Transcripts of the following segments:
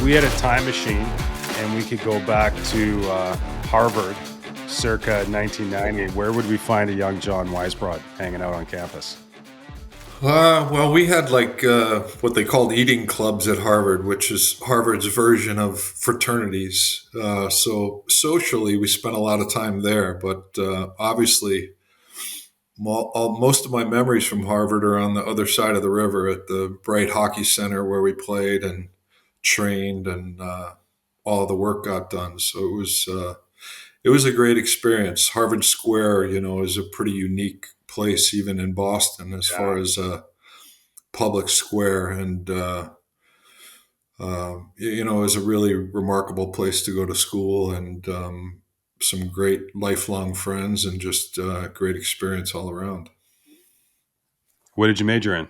we had a time machine and we could go back to Harvard circa 1990, where would we find a young John Weisbrod hanging out on campus? Well, we had what they called eating clubs at Harvard, which is Harvard's version of fraternities. So socially, we spent a lot of time there. But obviously, most of my memories from Harvard are on the other side of the river at the Bright Hockey Center where we played and trained, and all the work got done. So it was a great experience. Harvard Square, is a pretty unique place, even in Boston, as far as a public square, and is a really remarkable place to go to school, and some great lifelong friends, and just great experience all around. What did you major in?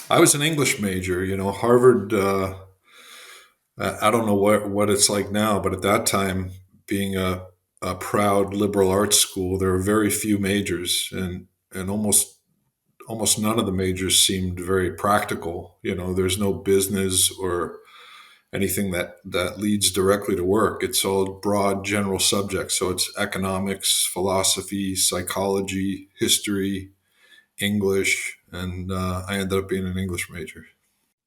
I was an English major. Harvard. I don't know what it's like now, but at that time, being a proud liberal arts school, there were very few majors, and almost none of the majors seemed very practical. There's no business or anything that leads directly to work. It's all broad general subjects. So it's economics, philosophy, psychology, history, English, and I ended up being an English major.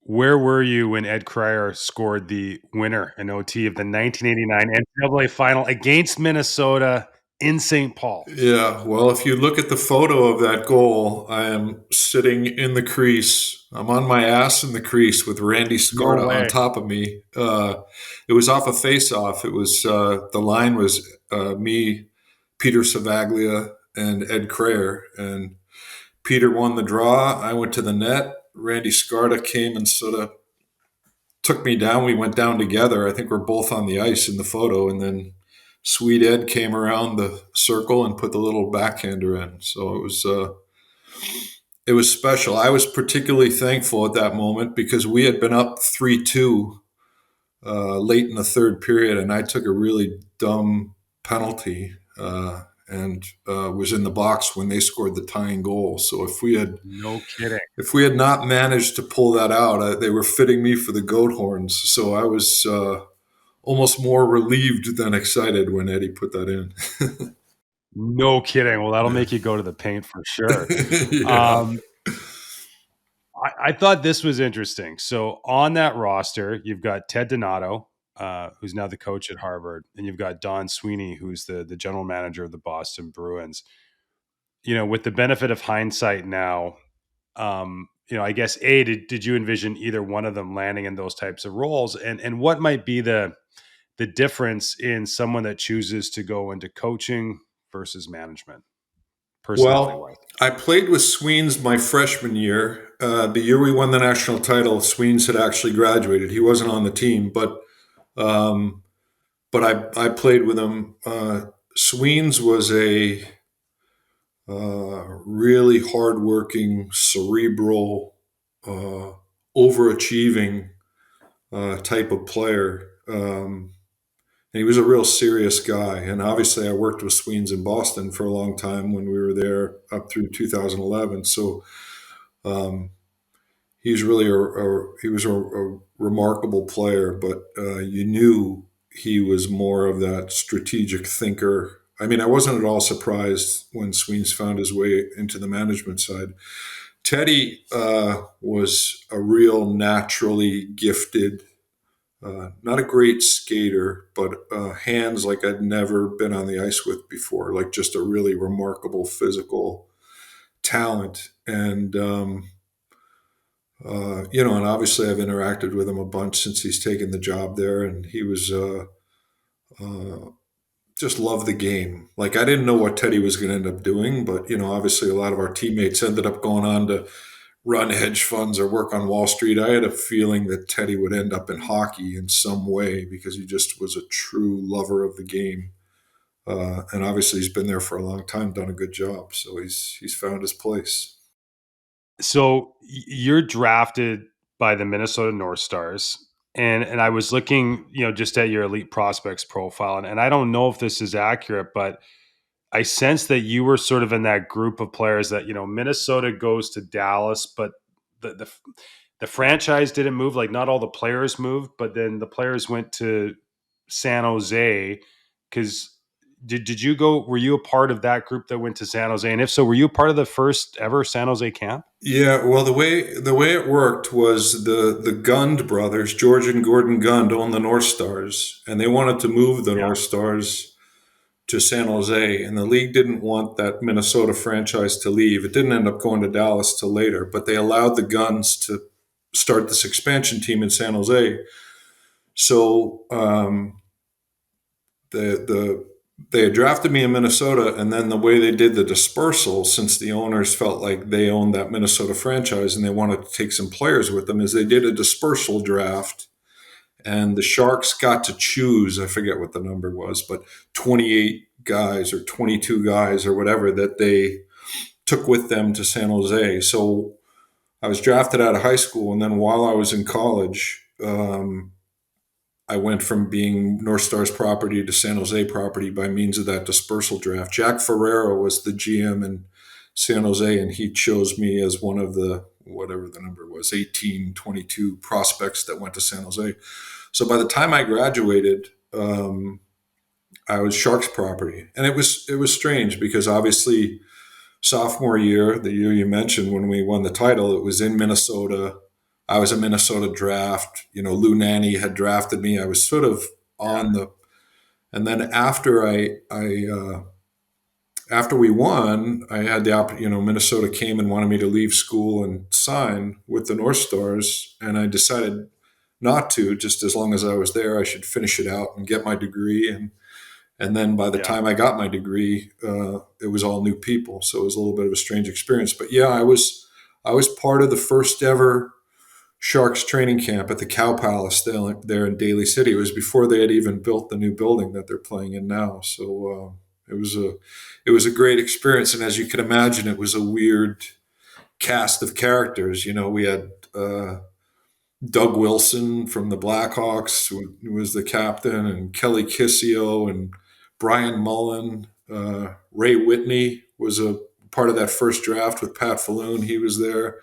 Where were you when Ed Cryer scored the winner in OT of the 1989 NCAA final against Minnesota in St. Paul? Yeah, well, if you look at the photo of that goal, I am sitting in the crease. I'm on my ass in the crease with Randy No Scarta on way. top of me. It was off a face-off. It was the line was me, Peter Savaglia, and Ed Cryer, and Peter won the draw. I went to the net. Randy Scarta came and sort of took me down. We went down together. I think we're both on the ice in the photo, and then Sweet Ed came around the circle and put the little backhander in. So it was special. I was particularly thankful at that moment because we had been up 3-2 late in the third period, and I took a really dumb penalty and was in the box when they scored the tying goal. So No kidding. if we had not managed to pull that out, they were fitting me for the goat horns. So I was almost more relieved than excited when Eddie put that in. No kidding. Well, that'll make you go to the paint for sure. Yeah. I thought this was interesting. So on that roster, you've got Ted Donato, who's now the coach at Harvard, and you've got Don Sweeney, who's the general manager of the Boston Bruins. With the benefit of hindsight now, I guess did you envision either one of them landing in those types of roles, and what might be the difference in someone that chooses to go into coaching versus management, personality Well, wise? I played with Sweens my freshman year. The year we won the national title, Sweens had actually graduated. He wasn't on the team, um, but I played with him. Sweens was a really hardworking, cerebral, uh, overachieving type of player. And he was a real serious guy. And obviously, I worked with Sweens in Boston for a long time when we were there up through 2011. So um, he's really he was a remarkable player, but you knew he was more of that strategic thinker. I mean, I wasn't at all surprised when Sweens found his way into the management side. Teddy was a real naturally gifted, not a great skater, but hands like I'd never been on the ice with before, like just a really remarkable physical talent. And, and obviously I've interacted with him a bunch since he's taken the job there. And he was uh, just loved the game. Like I didn't know what Teddy was going to end up doing, but, obviously a lot of our teammates ended up going on to run hedge funds or work on Wall Street. I had a feeling that Teddy would end up in hockey in some way because he just was a true lover of the game. And obviously, he's been there for a long time, done a good job. So he's found his place. So you're drafted by the Minnesota North Stars. And I was looking, just at your elite prospects profile. And I don't know if this is accurate, but I sense that you were sort of in that group of players that, Minnesota goes to Dallas, but the the franchise didn't move. Like not all the players moved, but then the players went to San Jose because did you go? Were you a part of that group that went to San Jose? And if so, were you a part of the first ever San Jose camp? Yeah, well, the way it worked was the Gund brothers, George and Gordon Gund, owned the North Stars, and they wanted to move the Yeah, North Stars to San Jose, and the league didn't want that Minnesota franchise to leave. It didn't end up going to Dallas till later, but they allowed the Guns to start this expansion team in San Jose. So the they had drafted me in Minnesota, and then the way they did the dispersal, since the owners felt like they owned that Minnesota franchise and they wanted to take some players with them, is they did a dispersal draft, and the Sharks got to choose. I forget what the number was, but 28 guys or 22 guys or whatever that they took with them to San Jose. So I was drafted out of high school, and then while I was in college, I went from being North Star's property to San Jose property by means of that dispersal draft. Jack Ferrero was the GM in San Jose, and he chose me as one of the, whatever the number was, 18, 22 prospects that went to San Jose. So by the time I graduated, I was Sharks property, and it was strange because obviously sophomore year, the year you mentioned when we won the title, it was in Minnesota. I was a Minnesota draft. Lou Nanne had drafted me. I was sort of yeah, on the, and then after we won, I had the Minnesota came and wanted me to leave school and sign with the North Stars, and I decided not to. Just as long as I was there, I should finish it out and get my degree. And then by the yeah. time I got my degree, it was all new people, so it was a little bit of a strange experience. But yeah, I was part of the first ever Sharks training camp at the Cow Palace there in Daly City. It was before they had even built the new building that they're playing in now. So it was a great experience, and as you can imagine, it was a weird cast of characters. We had Doug Wilson from the Blackhawks, who was the captain, and Kelly Kissio and Brian Mullen. Ray Whitney was a part of that first draft with Pat Falloon. He was there.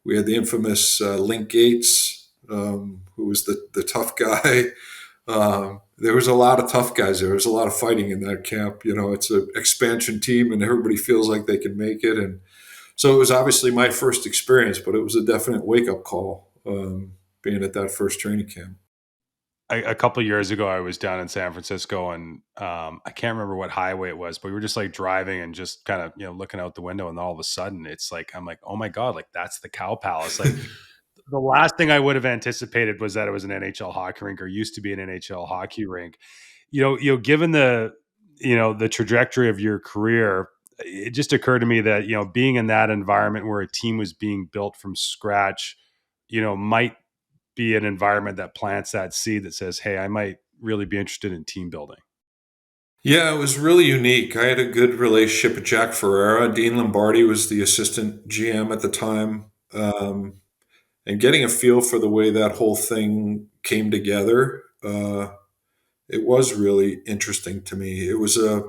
We had the infamous Link Gates, who was the tough guy. There was a lot of tough guys. There was a lot of fighting in that camp. It's an expansion team, and everybody feels like they can make it. And so it was obviously my first experience, but it was a definite wake up call, being at that first training camp. A couple years ago, I was down in San Francisco, and I can't remember what highway it was, but we were just like driving and just kind of looking out the window, and all of a sudden, it's like I'm like, oh my god, like that's the Cow Palace. Like the last thing I would have anticipated was that it was an NHL hockey rink or used to be an NHL hockey rink. Given the trajectory of your career, it just occurred to me that being in that environment where a team was being built from scratch, might be an environment that plants that seed that says, hey, I might really be interested in team building. Yeah, it was really unique. I had a good relationship with Jack Ferrera. Dean Lombardi was the assistant GM at the time. And getting a feel for the way that whole thing came together, it was really interesting to me. It was I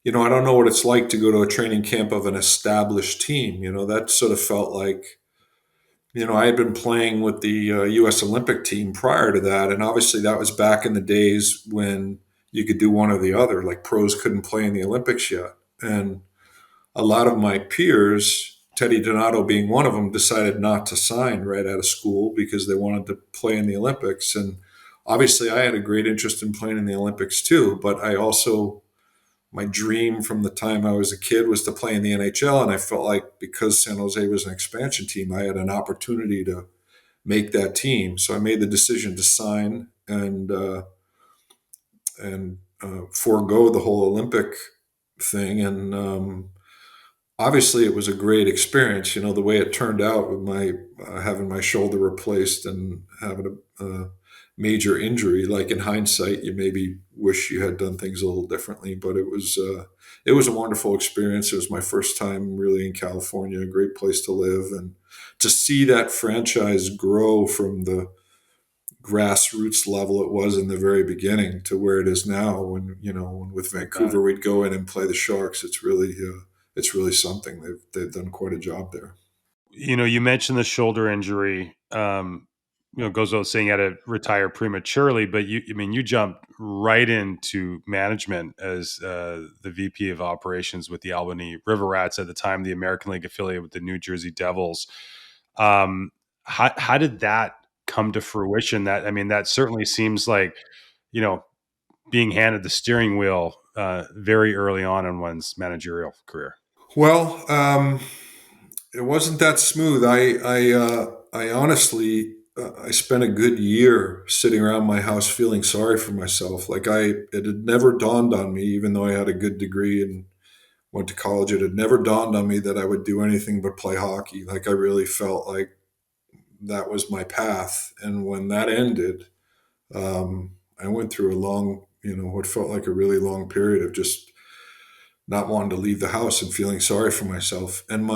don't know what it's like to go to a training camp of an established team. That sort of felt like, I had been playing with the U.S. Olympic team prior to that. And obviously that was back in the days when you could do one or the other. Like pros couldn't play in the Olympics yet. And a lot of my peers, Teddy Donato being one of them, decided not to sign right out of school because they wanted to play in the Olympics. And obviously, I had a great interest in playing in the Olympics too. But I also, my dream from the time I was a kid was to play in the NHL. And I felt like because San Jose was an expansion team, I had an opportunity to make that team. So I made the decision to sign and forego the whole Olympic thing. And obviously it was a great experience. The way it turned out with my having my shoulder replaced and having a major injury. Like in hindsight, you maybe wish you had done things a little differently, but it was a wonderful experience. It was my first time really in California, a great place to live, and to see that franchise grow from the grassroots level it was in the very beginning to where it is now. When with I bet. Vancouver we'd go in and play the Sharks. It's really something. They've done quite a job there. You mentioned the shoulder injury. goes without saying, you had to retire prematurely, but you jumped right into management as the VP of operations with the Albany River Rats at the time, the American League affiliate with the New Jersey Devils. Um, how did that come to fruition? That certainly seems like, you know, being handed the steering wheel very early on in one's managerial career. Well, it wasn't that smooth. I honestly, I spent a good year sitting around my house feeling sorry for myself. It had never dawned on me, even though I had a good degree and went to college, it had never dawned on me that I would do anything but play hockey. Like I really felt like that was my path. And when that ended, I went through a long, what felt like a really long period of just not wanting to leave the house and feeling sorry for myself. And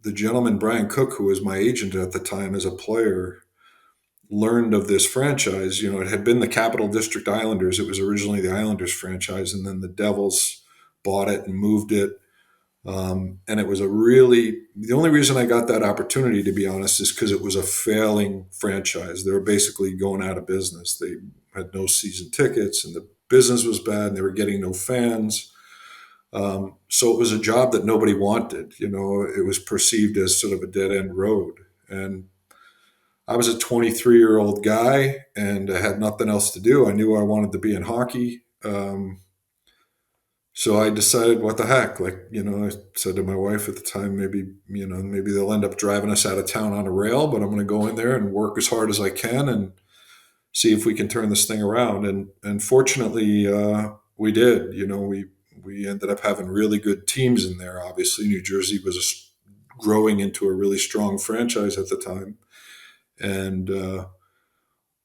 the gentleman, Brian Cook, who was my agent at the time as a player, learned of this franchise. It had been the Capital District Islanders. It was originally the Islanders franchise, and then the Devils bought it and moved it. And it was the only reason I got that opportunity, to be honest, is because it was a failing franchise. They were basically going out of business. They had no season tickets and the business was bad and they were getting no fans. So it was a job that nobody wanted. It was perceived as sort of a dead end road. And I was a 23-year-old guy and I had nothing else to do. I knew I wanted to be in hockey. So I decided, what the heck? I said to my wife at the time, maybe they'll end up driving us out of town on a rail, but I'm going to go in there and work as hard as I can and see if we can turn this thing around. And fortunately, we did. We ended up having really good teams in there. Obviously, New Jersey was growing into a really strong franchise at the time, and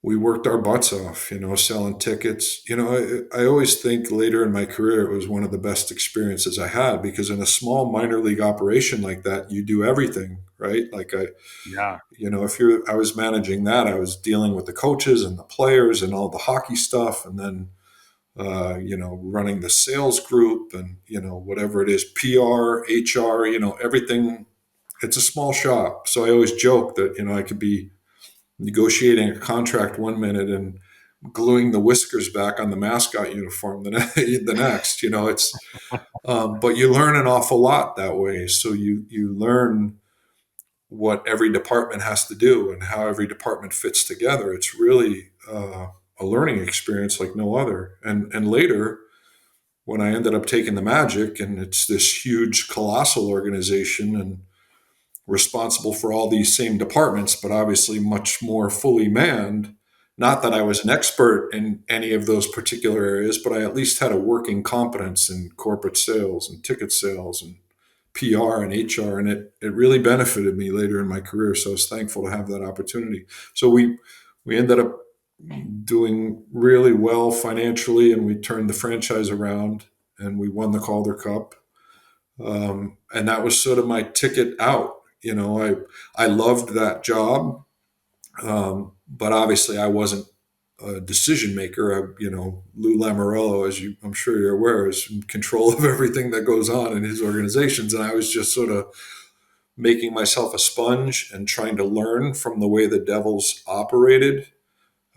we worked our butts off, selling tickets. I always think later in my career, it was one of the best experiences I had because in a small minor league operation like that, you do everything, right? Yeah. I was managing that, I was dealing with the coaches and the players and all the hockey stuff. And then, running the sales group and, whatever it is, PR, HR, everything. It's a small shop. So I always joke that, I could be negotiating a contract one minute and gluing the whiskers back on the mascot uniform the next. But you learn an awful lot that way. So you learn what every department has to do and how every department fits together. It's really a learning experience like no other. And later, when I ended up taking the Magic, and it's this huge, colossal organization, and responsible for all these same departments, but obviously much more fully manned. Not that I was an expert in any of those particular areas, but I at least had a working competence in corporate sales and ticket sales and PR and HR, and it really benefited me later in my career. So I was thankful to have that opportunity. So we ended up doing really well financially, and we turned the franchise around, and we won the Calder Cup. And that was sort of my ticket out. I loved that job, but obviously I wasn't a decision maker. Lou Lamoriello, I'm sure you're aware, is in control of everything that goes on in his organizations, and I was just sort of making myself a sponge and trying to learn from the way the Devils operated.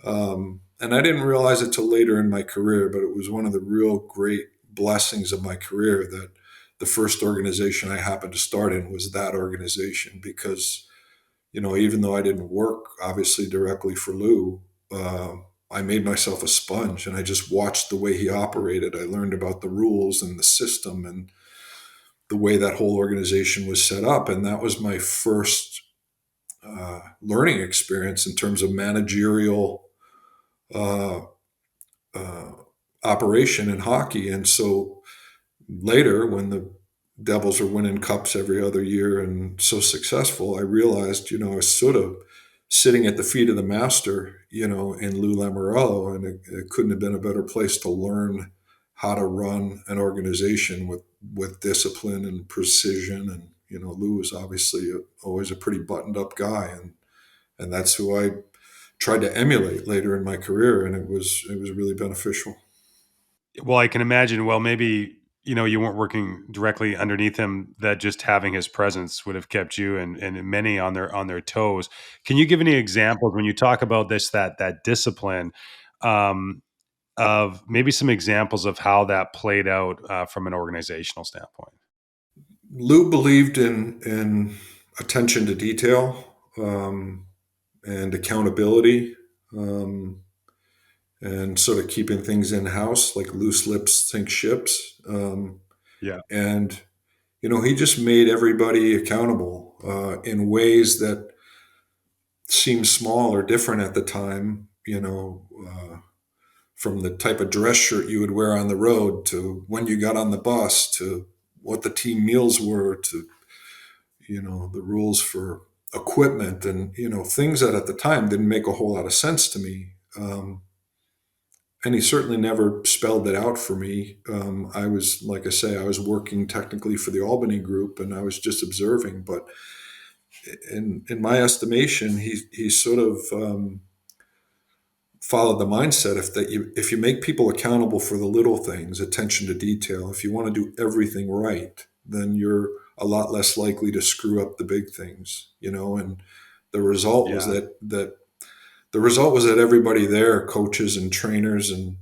And I didn't realize it till later in my career, but it was one of the real great blessings of my career that the first organization I happened to start in was that organization because, even though I didn't work obviously directly for Lou, I made myself a sponge and I just watched the way he operated. I learned about the rules and the system and the way that whole organization was set up. And that was my first learning experience in terms of managerial uh, uh, operation in hockey. And so later, when the Devils are winning cups every other year and so successful, I realized, I was sort of sitting at the feet of the master, in Lou Lamoriello, and it couldn't have been a better place to learn how to run an organization with discipline and precision. And Lou was obviously always a pretty buttoned up guy, and that's who I tried to emulate later in my career, and it was really beneficial. Well, I can imagine. Well, maybe you weren't working directly underneath him, that just having his presence would have kept you and many on their toes. Can you give any examples when you talk about this, that discipline, um, of maybe some examples of how that played out from an organizational standpoint? Lou believed in attention to detail, and accountability, um, and sort of keeping things in house, like loose lips sink ships. Yeah, And he just made everybody accountable in ways that seemed small or different at the time. From the type of dress shirt you would wear on the road to when you got on the bus to what the team meals were to the rules for equipment and things that at the time didn't make a whole lot of sense to me. And he certainly never spelled it out for me. I was, like I say, I was working technically for the Albany group, and I was just observing. But in my estimation, he sort of followed the mindset if you make people accountable for the little things, attention to detail. If you want to do everything right, then you're a lot less likely to screw up the big things. And the result was yeah. that everybody there, coaches and trainers, and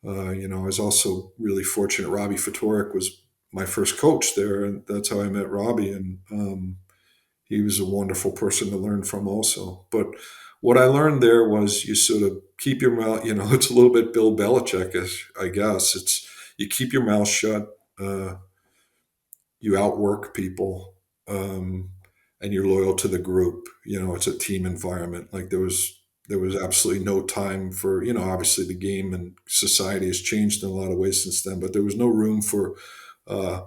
I was also really fortunate. Robbie Fatorik was my first coach there, and that's how I met Robbie. And he was a wonderful person to learn from, also. But what I learned there was you sort of keep your mouth. It's a little bit Bill Belichick, I guess. It's you keep your mouth shut. You outwork people, and you're loyal to the group. It's a team environment. Like there was absolutely no time for obviously the game and society has changed in a lot of ways since then, but there was no room for uh,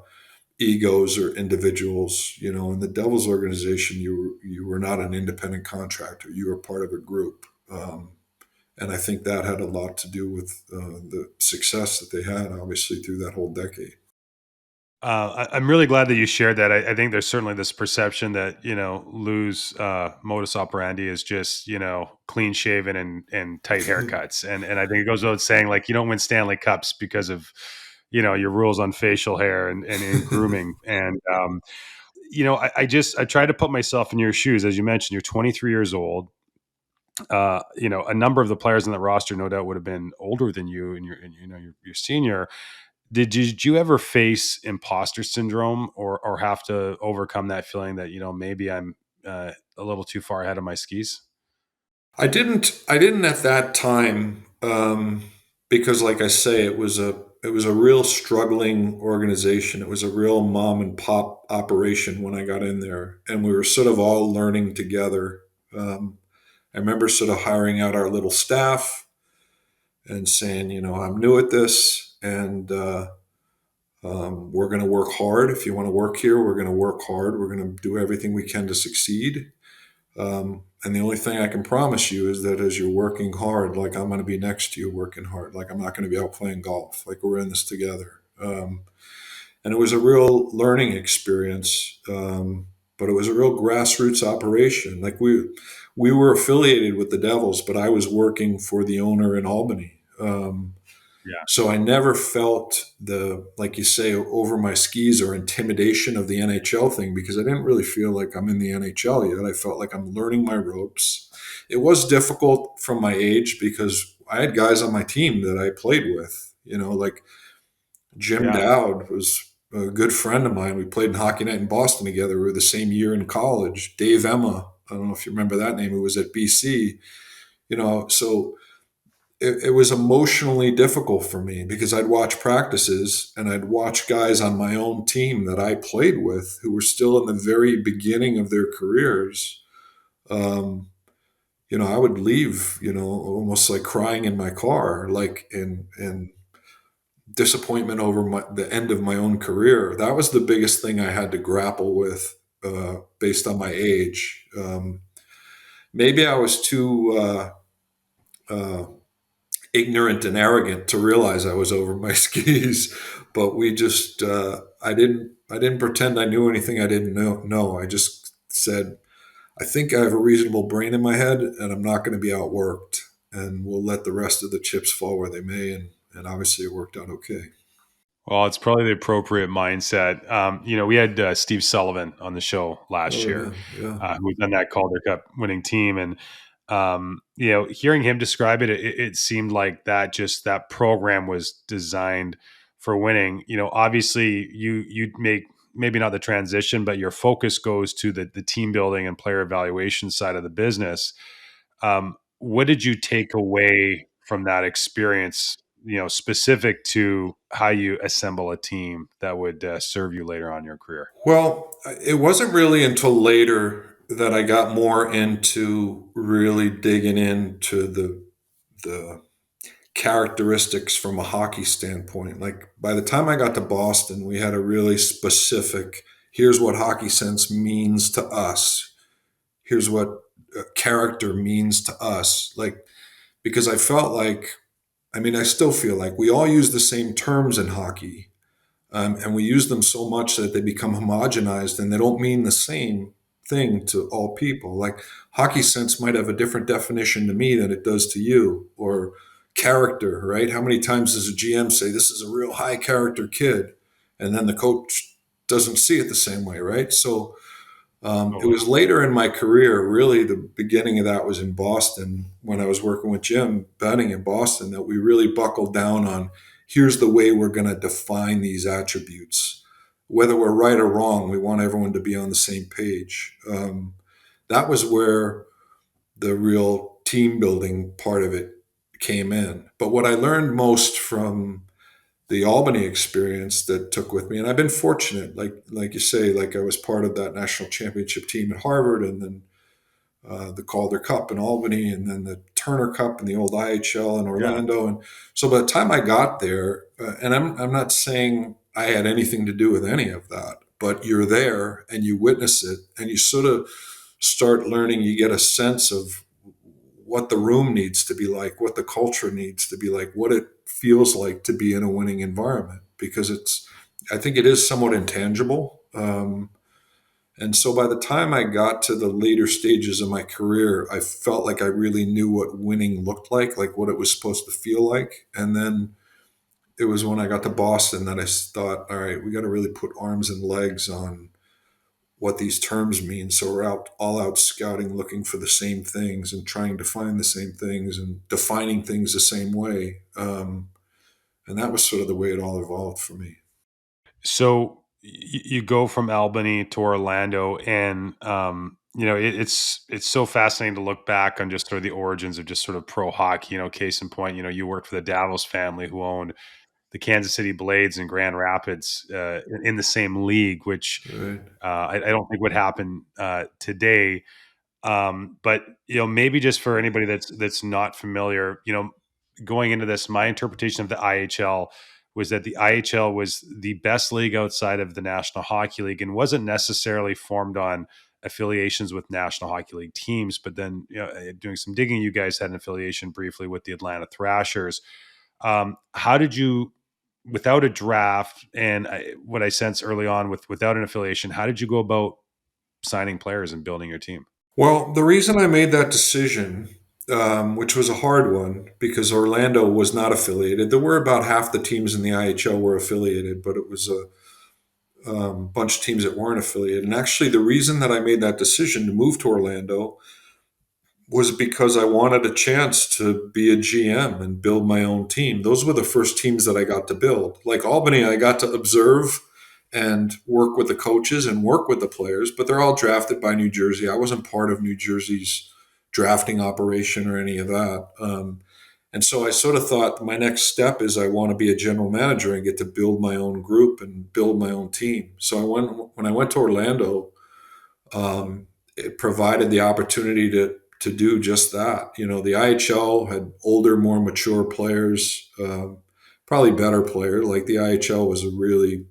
egos or individuals. In the Devils organization, you were not an independent contractor. You were part of a group, and I think that had a lot to do with the success that they had, obviously, through that whole decade. I'm really glad that you shared that. I think there's certainly this perception that Lou's modus operandi is just clean shaven and tight haircuts, and I think it goes without saying, like, you don't win Stanley Cups because of your rules on facial hair and in grooming. And I try to put myself in your shoes. As you mentioned, you're 23 years old. A number of the players in the roster, no doubt, would have been older than you, and you're senior. Did you ever face imposter syndrome, or have to overcome that feeling that maybe I'm a little too far ahead of my skis? I didn't at that time, because, like I say, it was a real struggling organization. It was a real mom and pop operation when I got in there, and we were sort of all learning together. I remember sort of hiring out our little staff and saying, I'm new at this, and we're going to work hard. If you want to work here, we're going to work hard. We're going to do everything we can to succeed. And the only thing I can promise you is that as you're working hard, like I'm going to be next to you working hard. Like I'm not going to be out playing golf. Like we're in this together. And it was a real learning experience, but it was a real grassroots operation. Like we were affiliated with the Devils, but I was working for the owner in Albany. Yeah, So I never felt like you say, over my skis or intimidation of the NHL thing, because I didn't really feel like I'm in the NHL yet. I felt like I'm learning my ropes. It was difficult from my age because I had guys on my team that I played with, like Jim yeah. Dowd was a good friend of mine. We played in Hockey Night in Boston together. We were the same year in college. Dave Emma, I don't know if you remember that name, who was at BC, so it was emotionally difficult for me because I'd watch practices and I'd watch guys on my own team that I played with who were still in the very beginning of their careers. Um, I would leave, almost like crying in my car, like in disappointment over the end of my own career. That was the biggest thing I had to grapple with, based on my age. Maybe I was too uh, ignorant and arrogant to realize I was over my skis. But we just, I didn't pretend I knew anything I didn't know. No, I just said, I think I have a reasonable brain in my head, and I'm not going to be outworked, and we'll let the rest of the chips fall where they may. And obviously, it worked out okay. Well, it's probably the appropriate mindset. We had Steve Sullivan on the show last Oh year, yeah, yeah. who was on that Calder Cup winning team, and hearing him describe it, it seemed like that program was designed for winning. Obviously, you make maybe not the transition, but your focus goes to the team building and player evaluation side of the business. What did you take away from that experience, specific to how you assemble a team that would serve you later on in your career? Well, it wasn't really until later that I got more into really digging into the characteristics from a hockey standpoint. Like by the time I got to Boston, we had a really specific, here's what hockey sense means to us. Here's what character means to us. Like, because I felt like, I mean, I still feel like we all use the same terms in hockey, and we use them so much that they become homogenized and they don't mean the same thing to all people. Like hockey sense might have a different definition to me than it does to you, or character, right? How many times does a GM say this is a real high character kid, and then the coach doesn't see it the same way, right? So it Totally. was later in my career, really the beginning of that was in Boston when I was working with Jim Benning in Boston, that we really buckled down on here's the way we're going to define these attributes. Whether we're right or wrong, we want everyone to be on the same page. That was where the real team building part of it came in. But what I learned most from the Albany experience that took with me, and I've been fortunate, like you say, like I was part of that national championship team at Harvard, and then the Calder Cup in Albany, and then the Turner Cup in the old IHL in Yeah. Orlando. And so by the time I got there, and I'm not saying I had anything to do with any of that, but you're there and you witness it, and you sort of start learning. You get a sense of what the room needs to be like, what the culture needs to be like, what it feels like to be in a winning environment, because I think it is somewhat intangible. And so by the time I got to the later stages of my career, I felt like I really knew what winning looked like what it was supposed to feel like. And then it was when I got to Boston that I thought, all right, we got to really put arms and legs on what these terms mean. So we're out all out scouting, looking for the same things and trying to find the same things and defining things the same way. And that was sort of the way it all evolved for me. So you go from Albany to Orlando, and it's so fascinating to look back on just sort of the origins of just sort of pro hockey. Case in point, you worked for the Davos family, who owned the Kansas City Blades and Grand Rapids in the same league, which Right. I don't think would happen today. But maybe just for anybody that's not familiar, going into this, my interpretation of the IHL was that the IHL was the best league outside of the National Hockey League and wasn't necessarily formed on affiliations with National Hockey League teams. But then, doing some digging, you guys had an affiliation briefly with the Atlanta Thrashers. How did you, without a draft, and what I sense early on without an affiliation, how did you go about signing players and building your team? Well, the reason I made that decision, which was a hard one because Orlando was not affiliated, there were about half the teams in the IHL were affiliated, but it was a bunch of teams that weren't affiliated. And actually, the reason that I made that decision to move to Orlando was because I wanted a chance to be a GM and build my own team. Those were the first teams that I got to build. Like Albany, I got to observe and work with the coaches and work with the players, but they're all drafted by New Jersey. I wasn't part of New Jersey's drafting operation or any of that. And so I sort of thought my next step is I want to be a general manager and get to build my own group and build my own team. So when I went to Orlando, it provided the opportunity to do just that. You know, the IHL had older, more mature players, probably better players. Like the IHL was a really,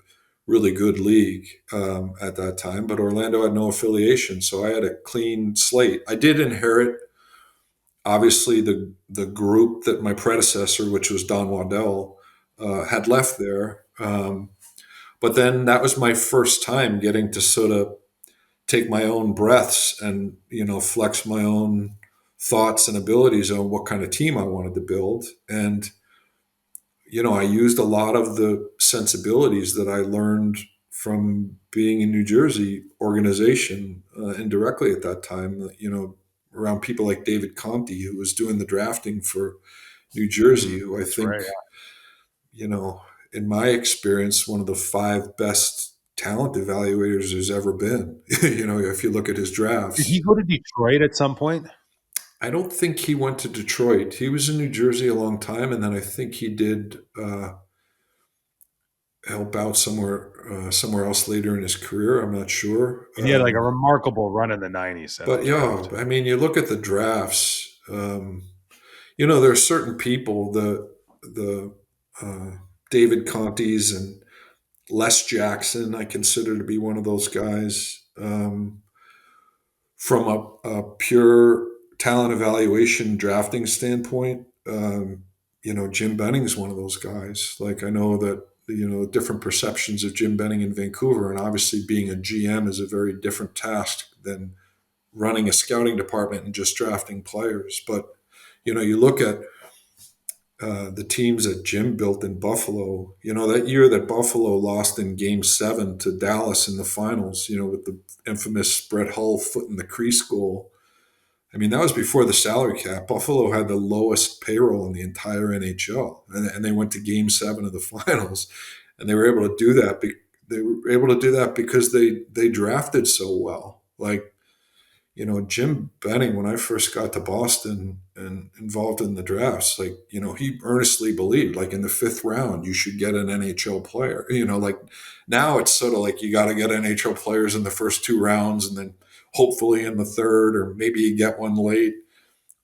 really good league at that time, but Orlando had no affiliation, so I had a clean slate. I did inherit, obviously, the group that my predecessor, which was Don Waddell, had left there. But then that was my first time getting to sort of take my own breaths and flex my own thoughts and abilities on what kind of team I wanted to build. And I used a lot of the sensibilities that I learned from being in New Jersey organization indirectly at that time, around people like David Conti, who was doing the drafting for New Jersey, who I That's right. think, you know, in my experience, one of the five best talent evaluators there's ever been. If you look at his Did he drafts. go to Detroit at some point? I don't think he went to Detroit. He was in New Jersey a long time, and then I think he did help out somewhere else later in his career. I'm not sure. He had like a remarkable run in the '90s at the But yeah, draft. I mean, you look at the drafts. There are certain people, the uh, David Contis and Les Jackson, I consider to be one of those guys. From a pure talent evaluation drafting standpoint, Jim Benning's one of those guys. Like I know that different perceptions of Jim Benning in Vancouver, and obviously being a GM is a very different task than running a scouting department and just drafting players. But you look at the teams that Jim built in Buffalo. That year that Buffalo lost in Game 7 to Dallas in the finals. With the infamous Brett Hull foot in the crease goal. I mean, that was before the salary cap. Buffalo had the lowest payroll in the entire NHL, and they went to Game 7 of the finals, and they were able to do that. They were able to do that because they drafted so well. Like Jim Benning, when I first got to Boston and involved in the drafts, like, he earnestly believed, like, in the fifth round, you should get an NHL player. Like now it's sort of like you got to get NHL players in the first two rounds and then hopefully in the third, or maybe you get one late.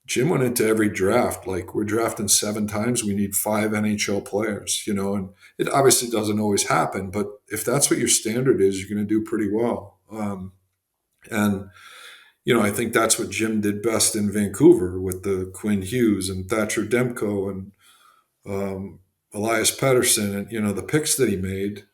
Jim went into every draft like, we're drafting seven times, we need five NHL players, and it obviously doesn't always happen, but if that's what your standard is, you're going to do pretty well. And I think that's what Jim did best in Vancouver with the Quinn Hughes and Thatcher Demko and um, Elias Pettersson, and the picks that he made.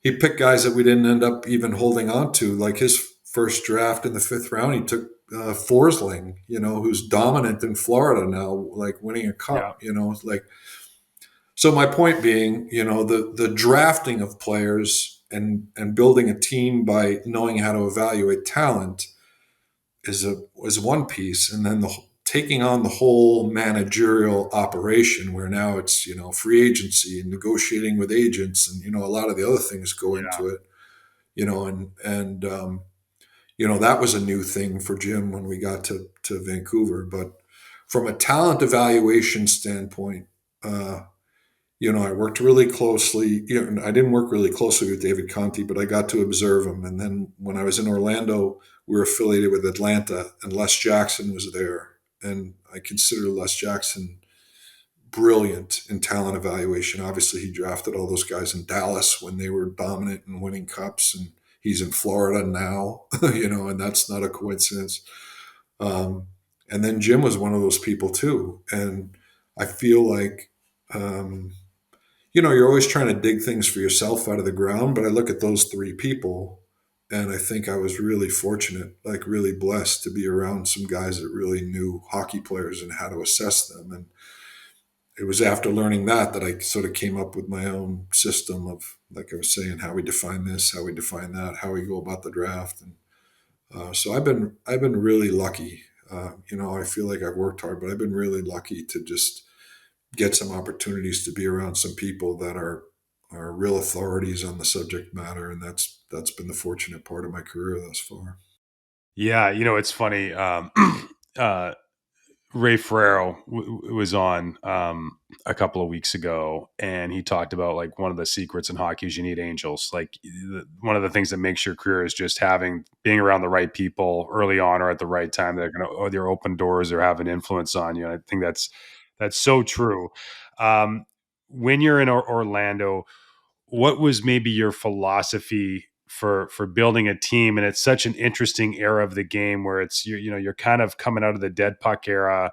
He picked guys that we didn't end up even holding on to. Like his first draft in the fifth round, he took Forsling, who's dominant in Florida now, like winning a Yeah. cup. Like, so my point being, the drafting of players and building a team by knowing how to evaluate talent is one piece, and then taking on the whole managerial operation, where now it's free agency and negotiating with agents, and a lot of the other things go Yeah. into it. That was a new thing for Jim when we got to Vancouver. But from a talent evaluation standpoint, I worked really closely. I didn't work really closely with David Conti, but I got to observe him. And then when I was in Orlando, we were affiliated with Atlanta, and Les Jackson was there. And I consider Les Jackson brilliant in talent evaluation. Obviously, he drafted all those guys in Dallas when they were dominant and winning cups, and he's in Florida now, and that's not a coincidence. Um, and then Jim was one of those people too. And I feel like, you're always trying to dig things for yourself out of the ground. But I look at those three people, and I think I was really fortunate, like really blessed to be around some guys that really knew hockey players and how to assess them. And it was after learning that I sort of came up with my own system of, like I was saying, how we define this, how we define that, how we go about the draft. And so I've been really lucky. I feel like I've worked hard, but I've been really lucky to just get some opportunities to be around some people that are real authorities on the subject matter, and that's been the fortunate part of my career thus far. Yeah. It's funny. Uh, Ray Ferrero was on a couple of weeks ago, and he talked about like one of the secrets in hockey is you need angels. Like one of the things that makes your career is just being around the right people early on or at the right time that are going to either open doors or have an influence on you. And I think that's so true. Um, when you're in Orlando, what was maybe your philosophy for building a team? And it's such an interesting era of the game where you're kind of coming out of the dead puck era.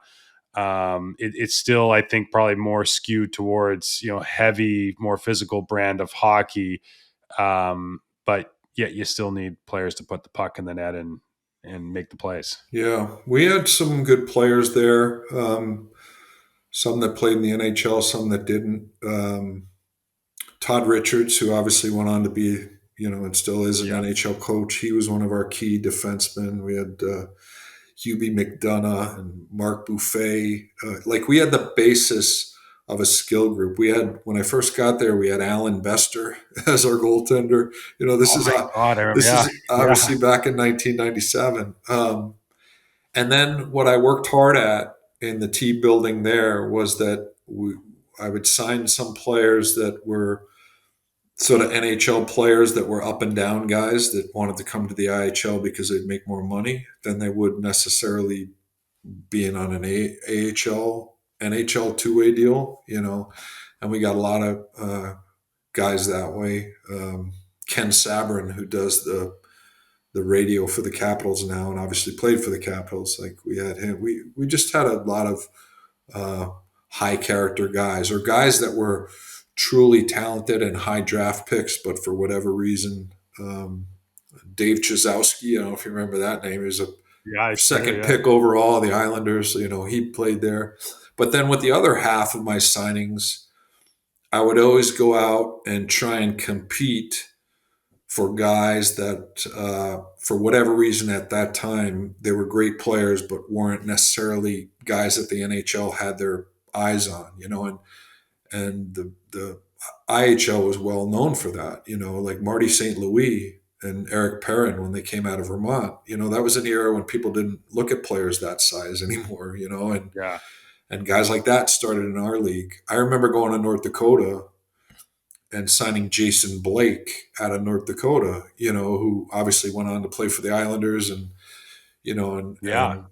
It's still, I think, probably more skewed towards heavy, more physical brand of hockey. But yet you still need players to put the puck in the net and make the plays. Yeah, we had some good players there. some that played in the NHL, some that didn't. Todd Richards, who obviously went on to be, and still is an Yeah. NHL coach, he was one of our key defensemen. We had Hubie McDonough and Mark Buffet. Like we had the basis of a skill group. We had when I first got there, we had Alan Bester as our goaltender. Oh my God. This Yeah. is Yeah. obviously back in 1997. And then what I worked hard at in the team building there was that I would sign some players that were sort of NHL players that were up and down guys that wanted to come to the IHL because they'd make more money than they would necessarily being on an AHL, NHL two-way deal, and we got a lot of guys that way. Ken Sabrin, who does the radio for the Capitals now, and obviously played for the Capitals. Like we had him. We just had a lot of uh, high character guys or guys that were truly talented and high draft picks, but for whatever reason, Dave Chazowski, I don't know if you remember that name, he was a Yeah. I do. second Yeah. pick overall, the Islanders. He played there. But then with the other half of my signings, I would always go out and try and compete for guys that, for whatever reason at that time, they were great players, but weren't necessarily guys that the NHL had their eyes on, and the IHL was well known for that, like Marty St. Louis and Eric Perrin when they came out of Vermont. That was an era when people didn't look at players that size anymore, Yeah. and guys like that started in our league. I remember going to North Dakota and signing Jason Blake out of North Dakota, who obviously went on to play for the Islanders and you know, and Yeah. and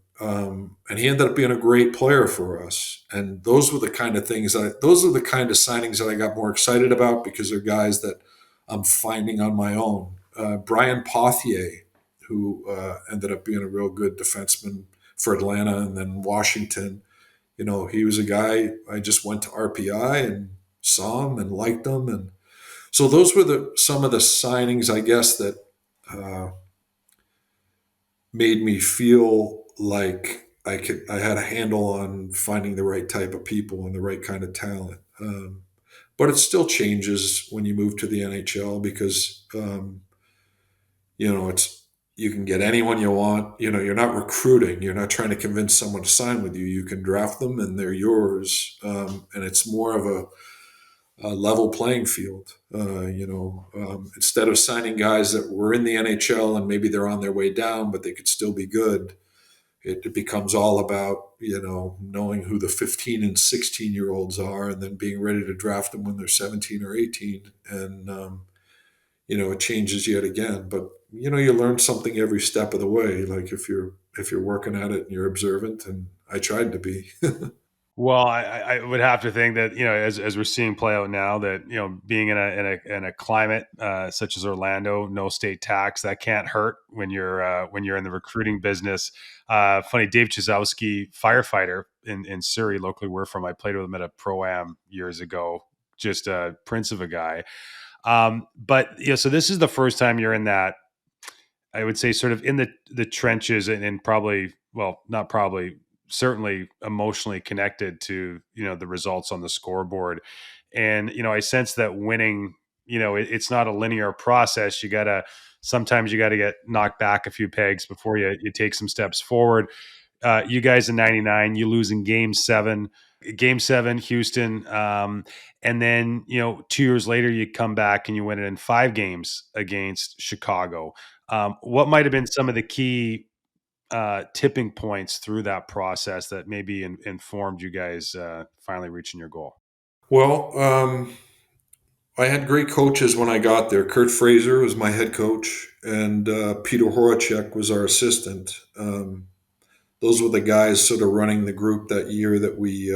and he ended up being a great player for us. And those were the kind of things those are the kind of signings that I got more excited about because they're guys that I'm finding on my own. Brian Pothier, who ended up being a real good defenseman for Atlanta and then Washington. He was a guy I just went to RPI and saw him and liked him, and so those were some of the signings, I guess, that uh, made me feel like I had a handle on finding the right type of people and the right kind of talent. But it still changes when you move to the NHL because it's you can get anyone you want. You're not recruiting. You're not trying to convince someone to sign with you. You can draft them and they're yours. And it's more of a level playing field. Instead of signing guys that were in the NHL and maybe they're on their way down, but they could still be good, it becomes all about knowing who the 15 and 16-year olds are, and then being ready to draft them when they're 17 or 18, and it changes yet again. But you learn something every step of the way. Like if you're working at it and you're observant, and I tried to be. Well, I would have to think that as we're seeing play out now, that being in a climate such as Orlando, no state tax, that can't hurt when you're in the recruiting business. Funny, Dave Chazowski, firefighter in Surrey, locally where from. I played with him at a pro am years ago. Just a prince of a guy. But so this is the first time you're in that. I would say sort of in the trenches and probably, well, not probably, certainly emotionally connected to the results on the scoreboard. And I sense that winning, it's not a linear process. Sometimes you gotta get knocked back a few pegs before you take some steps forward. You guys in '99, you lose in Game Seven, Houston, and then 2 years later you come back and you win it in 5 games against Chicago. What might have been some of the key tipping points through that process that maybe informed you guys finally reaching your goal? Well, I had great coaches when I got there. Kurt Fraser was my head coach, and Peter Horacek was our assistant. Those were the guys sort of running the group that year that we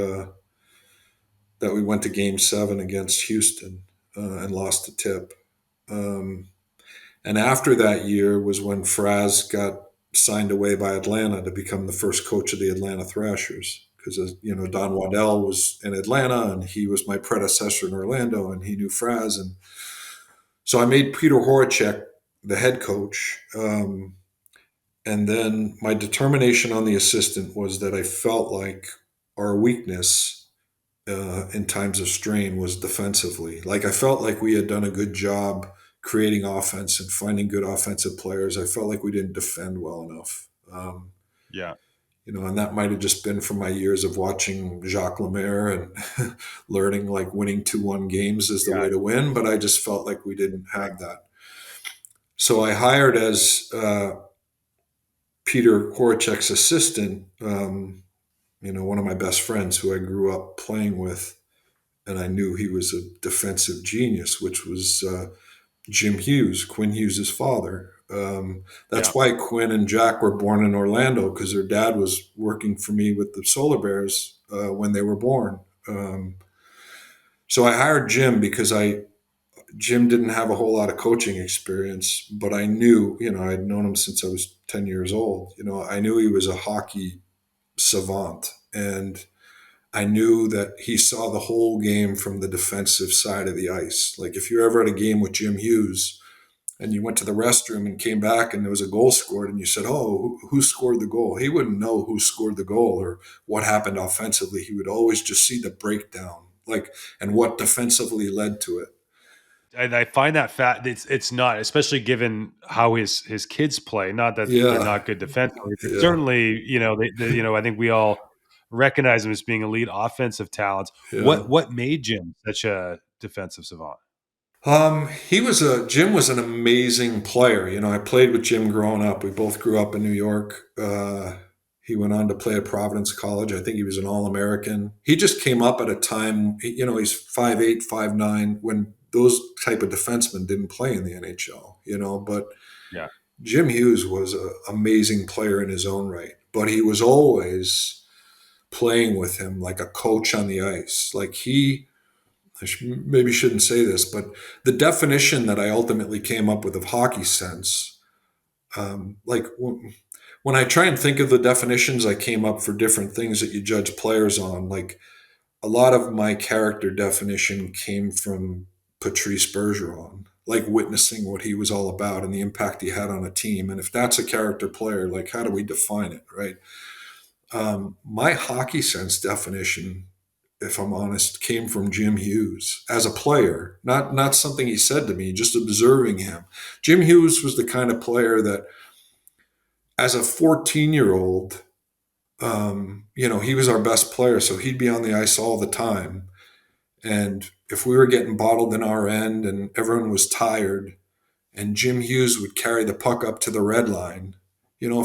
went to Game Seven against Houston and lost the tip. Um, and after that year was when Fraz got signed away by Atlanta to become the first coach of the Atlanta Thrashers. Because Don Waddell was in Atlanta and he was my predecessor in Orlando, and he knew Fraz, and so I made Peter Horacek the head coach. And then my determination on the assistant was that I felt like our weakness in times of strain was defensively. Like I felt like we had done a good job creating offense and finding good offensive players. I felt like we didn't defend well enough. Yeah. And that might have just been from my years of watching Jacques Lemaire and learning like winning 2-1 games is the Yeah. way to win. But I just felt like we didn't Right. have that. So I hired as Peter Horacek's assistant, one of my best friends who I grew up playing with, and I knew he was a defensive genius, which was Jim Hughes, Quinn Hughes' father. Yeah. That's why Quinn and Jack were born in Orlando, because their dad was working for me with the Solar Bears when they were born. So I hired Jim because Jim didn't have a whole lot of coaching experience, but I knew, I'd known him since I was 10 years old. I knew he was a hockey savant, and I knew that he saw the whole game from the defensive side of the ice. Like if you're ever at a game with Jim Hughes and you went to the restroom and came back and there was a goal scored and you said, "Oh, who scored the goal?" He wouldn't know who scored the goal or what happened offensively. He would always just see the breakdown, like, and what defensively led to it. And I find that it's not, especially given how his kids play. Not that they're Yeah, not good defensively, but yeah, certainly, I think we all recognize him as being elite offensive talents. yeah. What made Jim such a defensive savant? Jim was an amazing player. I played with Jim growing up. We both grew up in New York. He went on to play at Providence College. I think he was an All-American. He just came up at a time, he's 5'8", 5'9", when those type of defensemen didn't play in the NHL, but Yeah. Jim Hughes was an amazing player in his own right, but he was always playing with him like a coach on the ice. Like maybe shouldn't say this, but the definition that I ultimately came up with of hockey sense, like when I try and think of the definitions I came up for different things that you judge players on, like a lot of my character definition came from Patrice Bergeron, like witnessing what he was all about and the impact he had on a team. And if that's a character player, like how do we define it, right? My hockey sense definition, if I'm honest, came from Jim Hughes as a player, not something he said to me, just observing him. Jim Hughes was the kind of player that, as a 14-year-old, he was our best player, so he'd be on the ice all the time. And if we were getting bottled in our end and everyone was tired, and Jim Hughes would carry the puck up to the red line.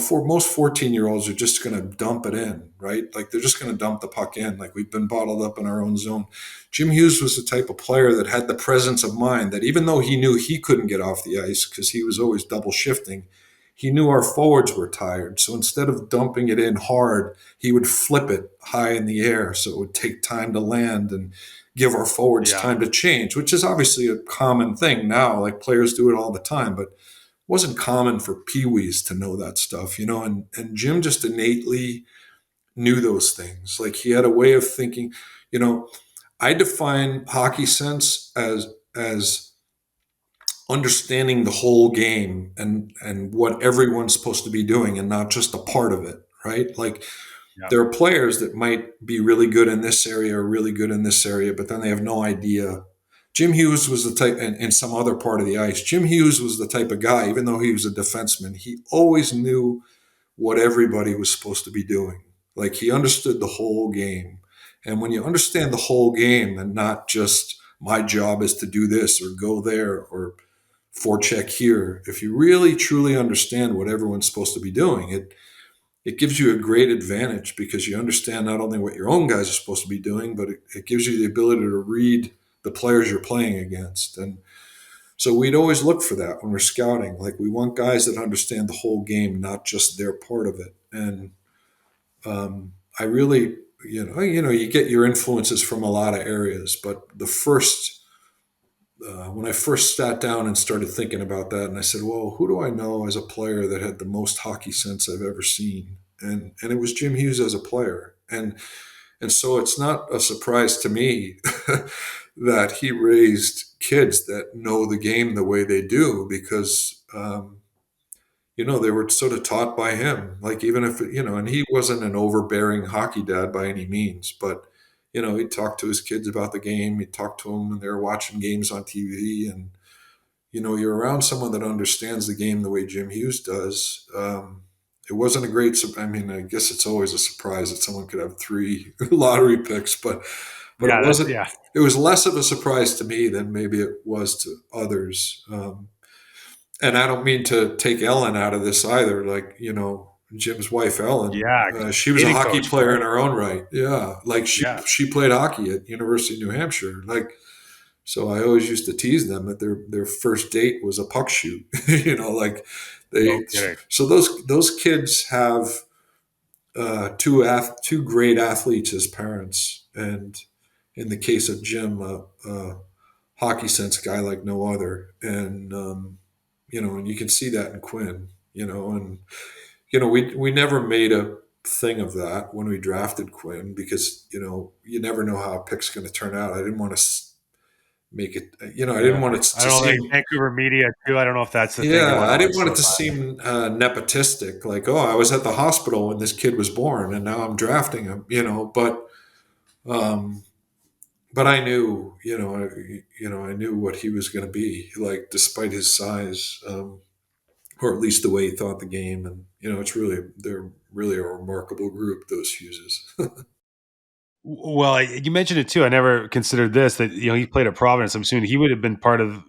For most 14-year-olds are just going to dump it in, right? Like they're just going to dump the puck in. Like we've been bottled up in our own zone. Jim Hughes was the type of player that had the presence of mind that even though he knew he couldn't get off the ice because he was always double shifting, he knew our forwards were tired. So instead of dumping it in hard, he would flip it high in the air so it would take time to land and give our forwards Yeah. time to change, which is obviously a common thing now. Like players do it all the time, but it wasn't common for peewees to know that stuff, and Jim just innately knew those things. Like he had a way of thinking, you know, I define hockey sense as understanding the whole game and what everyone's supposed to be doing and not just a part of it, right? Like Yeah. there are players that might be really good in this area or really good in this area, but then they have no idea. Jim Hughes was the type, and some other part of the ice, Jim Hughes was the type of guy, even though he was a defenseman, he always knew what everybody was supposed to be doing. Like he understood the whole game. And when you understand the whole game and not just my job is to do this or go there or forecheck here, if you really truly understand what everyone's supposed to be doing, it gives you a great advantage because you understand not only what your own guys are supposed to be doing, but it gives you the ability to read the players you're playing against. And so we'd always look for that when we're scouting. Like we want guys that understand the whole game, not just their part of it. And I really, you get your influences from a lot of areas, but when I first sat down and started thinking about that, and I said, well, who do I know as a player that had the most hockey sense I've ever seen? And it was Jim Hughes as a player. And so it's not a surprise to me that he raised kids that know the game the way they do because, they were sort of taught by him. Like even if, and he wasn't an overbearing hockey dad by any means, but he'd talk to his kids about the game. He'd talk to them when they were watching games on TV. And, you're around someone that understands the game the way Jim Hughes does. It wasn't a great, I mean, I guess it's always a surprise that someone could have three lottery picks, but it Yeah, wasn't, yeah, it was less of a surprise to me than maybe it was to others. And I don't mean to take Ellen out of this either. Like, Jim's wife, Ellen, yeah. she was a Skating hockey coach, player in correct? her own right. Yeah. Like Yeah. she played hockey at University of New Hampshire. Like, so I always used to tease them that their first date was a puck shoot, like No they, kidding. so those kids have, two great athletes as parents. And in the case of Jim, hockey sense guy like no other. And, and you can see that in Quinn, and, we never made a thing of that when we drafted Quinn because, you never know how a pick's going to turn out. I didn't want to make it, I didn't Yeah. want it I to don't know, like seem, Vancouver media too. I don't know if that's the thing they yeah, want to I like didn't want it slip to by. seem nepotistic. Like, oh, I was at the hospital when this kid was born and now I'm drafting him, um, but I knew, I knew what he was going to be like, despite his size, or at least the way he thought the game. And they're really a remarkable group, those Hugheses. Well, you mentioned it too. I never considered this that he played at Providence. I'm assuming he would have been part of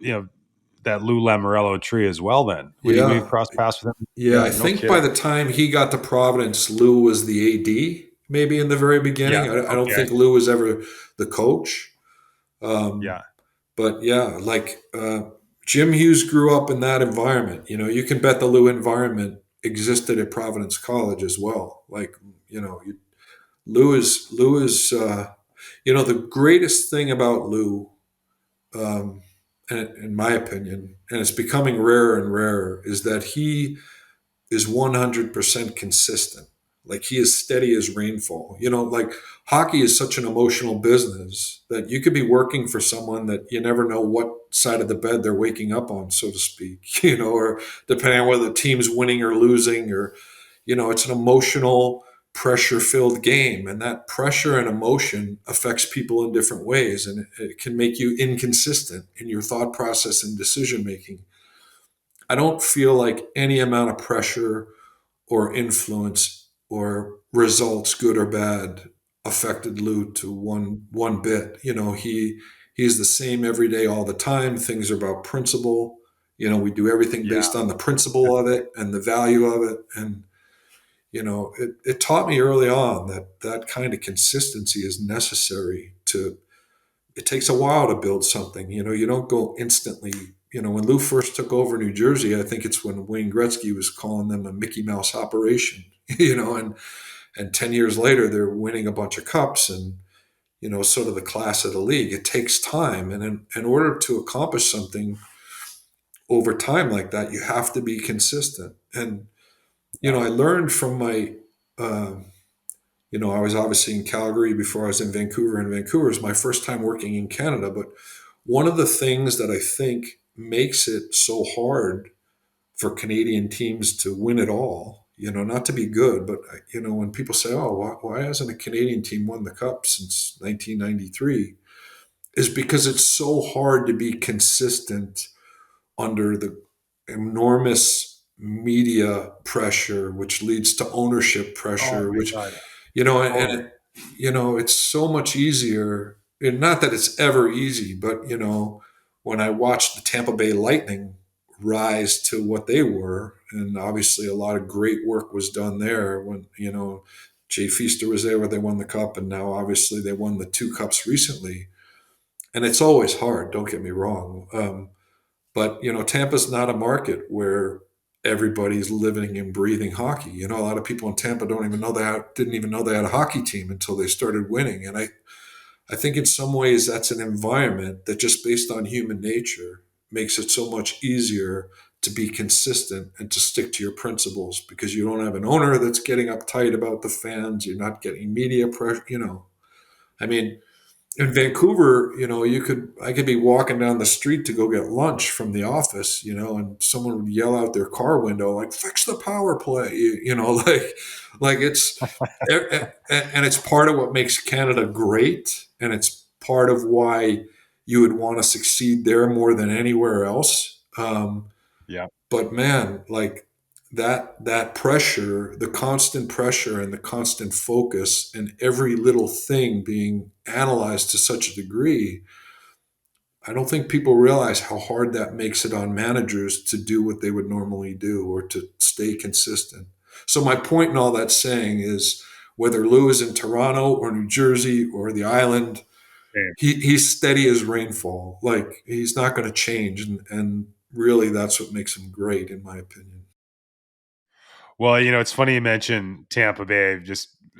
that Lou Lamoriello tree as well. Then would he Yeah, cross paths with him? yeah. I Yeah, no think by kidding. the time he got to Providence, Lou was the AD. Maybe in the very Yeah. beginning, I don't Okay. think Lou was ever the coach. Um, Yeah. but yeah, like Jim Hughes grew up in that environment. You can bet the Lou environment existed at Providence College as well. Like, Lou is the greatest thing about Lou, um, in my opinion, and it's becoming rarer and rarer, is that he is 100% consistent. Like, he is steady as rainfall. Like, hockey is such an emotional business that you could be working for someone that you never know what side of the bed they're waking up on, so to speak, or depending on whether the team's winning or losing, or, it's an emotional, pressure filled game. And that pressure and emotion affects people in different ways. And it can make you inconsistent in your thought process and decision making. I don't feel like any amount of pressure or influence or results, good or bad, affected Lou to one bit. He's the same every day, all the time. Things are about principle. We do everything Yeah. based on the principle of it and the value of it. And it taught me early on that that kind of consistency is necessary to. It takes a while to build something. You don't go instantly. When Lou first took over New Jersey, I think it's when Wayne Gretzky was calling them a Mickey Mouse operation. And 10 years later, they're winning a bunch of cups and, sort of the class of the league. It takes time. And in order to accomplish something over time like that, you have to be consistent. And, I learned from my, um, I was obviously in Calgary before I was in Vancouver, and Vancouver was my first time working in Canada. But one of the things that I think makes it so hard for Canadian teams to win it all, not to be good, but, when people say, oh, why hasn't a Canadian team won the cup since 1993? Is because it's so hard to be consistent under the enormous media pressure, which leads to ownership Oh pressure, my which, God. and Totally. it's so much easier. And not that it's ever easy, but, when I watched the Tampa Bay Lightning rise to what they were, and obviously a lot of great work was done there when, Jay Feaster was there when they won the cup, and now obviously they won the two cups recently. And it's always hard, don't get me wrong. But Tampa's not a market where everybody's living and breathing hockey. A lot of people in Tampa didn't even know they had a hockey team until they started winning. And I think in some ways that's an environment that, just based on human nature, makes it so much easier to be consistent and to stick to your principles, because you don't have an owner that's getting uptight about the fans. You're not getting media pressure. I mean, In Vancouver, I could be walking down the street to go get lunch from the office, and someone would yell out their car window like, "Fix the power play," like it's, and it's part of what makes Canada great, and it's part of why you would want to succeed there more than anywhere else. Yeah. But man, like that pressure, the constant pressure and the constant focus and every little thing being analyzed to such a degree, I don't think people realize how hard that makes it on managers to do what they would normally do or to stay consistent. So my point in all that saying is whether Lou is in Toronto or New Jersey or the island, he's steady as rainfall. Like he's not going to change, and really that's what makes him great, in my opinion. Well, it's funny you mentioned Tampa Bay.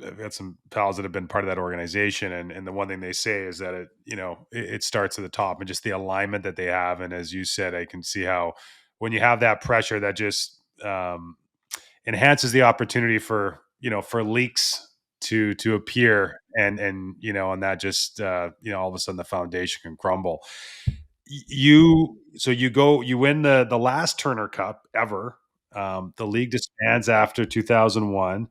I've got some pals that have been part of that organization, and the one thing they say is that it starts at the top and just the alignment that they have. And as you said, I can see how when you have that pressure, that just enhances the opportunity for leaks to appear, and that just all of a sudden the foundation can crumble. You win the last Turner Cup ever. The league disbands after 2001,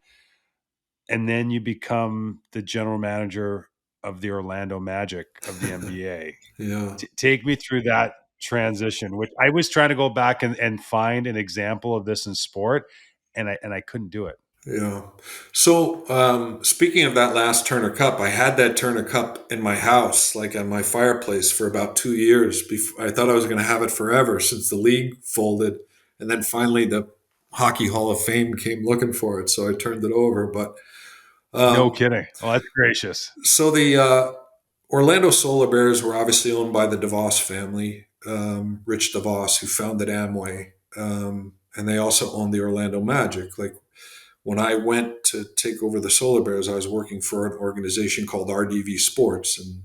and then you become the general manager of the Orlando Magic of the NBA. Yeah. Take me through that transition, which I was trying to go back and find an example of this in sport, and I couldn't do it. Yeah. So, speaking of that last Turner Cup, I had that Turner Cup in my house, like on my fireplace, for about 2 years. Before I thought I was going to have it forever since the league folded, and then finally the Hockey Hall of Fame came looking for it, so I turned it over. But No um, kidding. Oh, that's gracious. so the Orlando Solar Bears were obviously owned by the DeVos family, Rich DeVos, who founded Amway, and they also owned the Orlando Magic. Like when I went to take over the Solar Bears, I was working for an organization called RDV Sports, and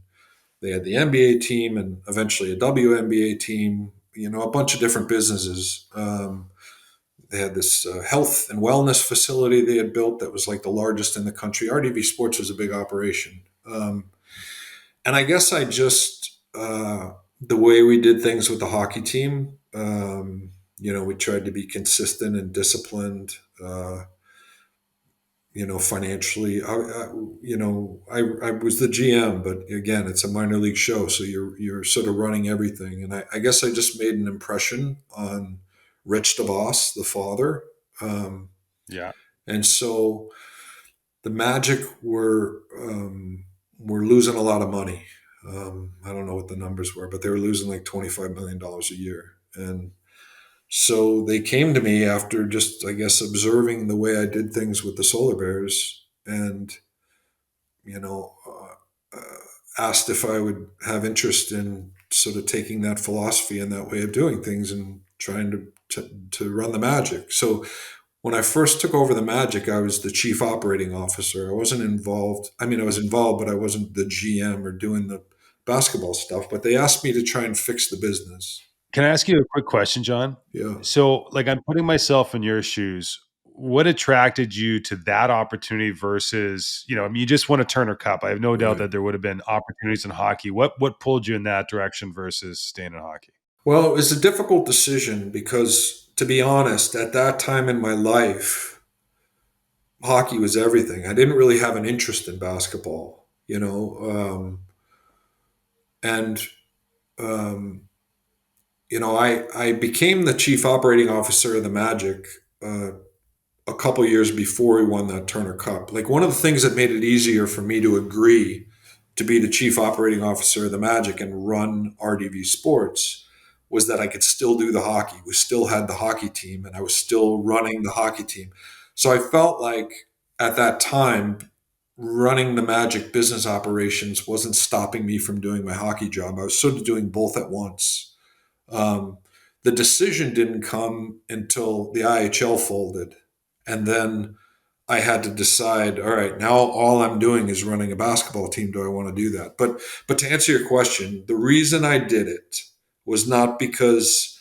they had the NBA team and eventually a WNBA team. A bunch of different businesses. They had this health and wellness facility they had built that was like the largest in the country. RDV Sports was a big operation, and I guess I just the way we did things with the hockey team. We tried to be consistent and disciplined. Financially, I was the GM, but again, it's a minor league show, so you're sort of running everything. And I guess I just made an impression on Rich DeVos, the father, um, Yeah. and so the Magic were losing a lot of money. I don't know what the numbers were, but they were losing like $25 million a year, and so they came to me after just, I guess, observing the way I did things with the Solar Bears, and you know, asked if I would have interest in sort of taking that philosophy and that way of doing things and trying to run the Magic. So when I first took over the Magic, I was the chief operating officer. I wasn't involved. I mean, I was involved, but I wasn't the GM or doing the basketball stuff. But they asked me to try and fix the business. Can I ask you a quick question, John? Yeah. So, like, I'm putting myself in your shoes. What attracted you to that opportunity versus, I mean, you just won a Turner Cup. I have no doubt Right. that there would have been opportunities in hockey. What pulled you in that direction versus staying in hockey? Well, it was a difficult decision because, to be honest, at that time in my life, hockey was everything. I didn't really have an interest in basketball, and um, I became the chief operating officer of the Magic a couple years before we won that Turner Cup. Like one of the things that made it easier for me to agree to be the chief operating officer of the Magic and run RDV Sports was that I could still do the hockey. We still had the hockey team and I was still running the hockey team. So I felt like at that time, running the Magic business operations wasn't stopping me from doing my hockey job. I was sort of doing both at once. Um, the decision didn't come until the IHL folded. And then I had to decide, all right, now all I'm doing is running a basketball team. Do I want to do that? But to answer your question, the reason I did it was not because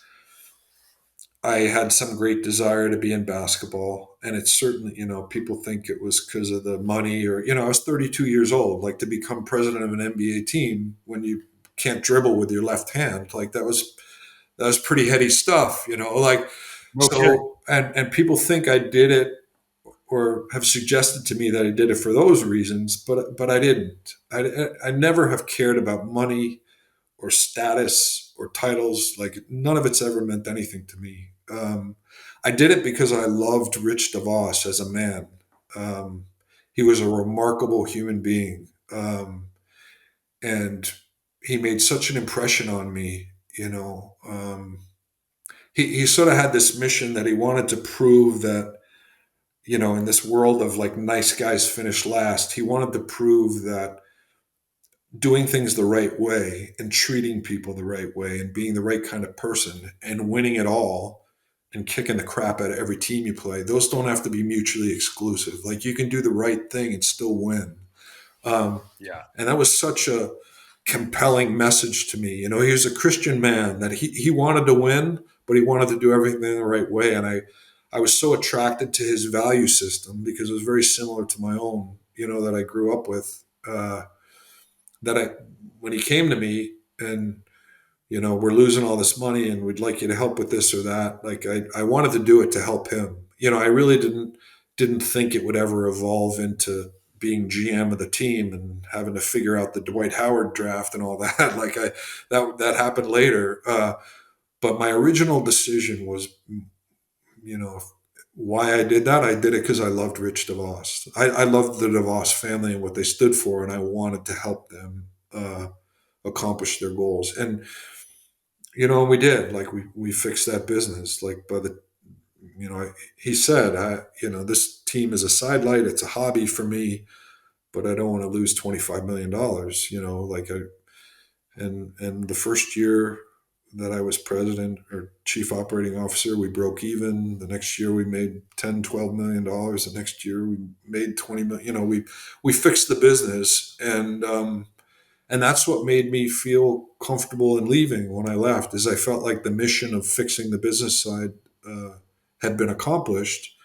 I had some great desire to be in basketball. And it's certainly, people think it was because of the money or, I was 32 years old. Like to become president of an NBA team when you can't dribble with your left hand, like that was pretty heady stuff, like, No kidding. so, and people think I did it or have suggested to me that I did it for those reasons, but I didn't. I never have cared about money or status or titles. Like none of it's ever meant anything to me. I did it because I loved Rich DeVos as a man. Um, he was a remarkable human being, and he made such an impression on me. He sort of had this mission that he wanted to prove that, in this world of like nice guys finish last, he wanted to prove that doing things the right way and treating people the right way and being the right kind of person and winning it all and kicking the crap out of every team you play, those don't have to be mutually exclusive. Like you can do the right thing and still win. Um, Yeah. and that was such a compelling message to me. He was a Christian man that he wanted to win, but he wanted to do everything the right way. And I was so attracted to his value system because it was very similar to my own, that I grew up with. That I, when he came to me and, we're losing all this money and we'd like you to help with this or that, like I wanted to do it to help him. I really didn't think it would ever evolve into being GM of the team and having to figure out the Dwight Howard draft and all that. Like that happened later. But my original decision was, you know, why I did that. I did it because I loved Rich DeVos. I loved the DeVos family and what they stood for, and I wanted to help them accomplish their goals. And we did. Like we fixed that business. Like by the he said, this team is a sidelight. It's a hobby for me, but I don't want to lose $25 million. And the first year that I was president or chief operating officer, we broke even. The next year we made 10, $12 million. The next year we made 20 million. We fixed the business, and that's what made me feel comfortable in leaving when I left. Is I felt like the mission of fixing the business side had been accomplished,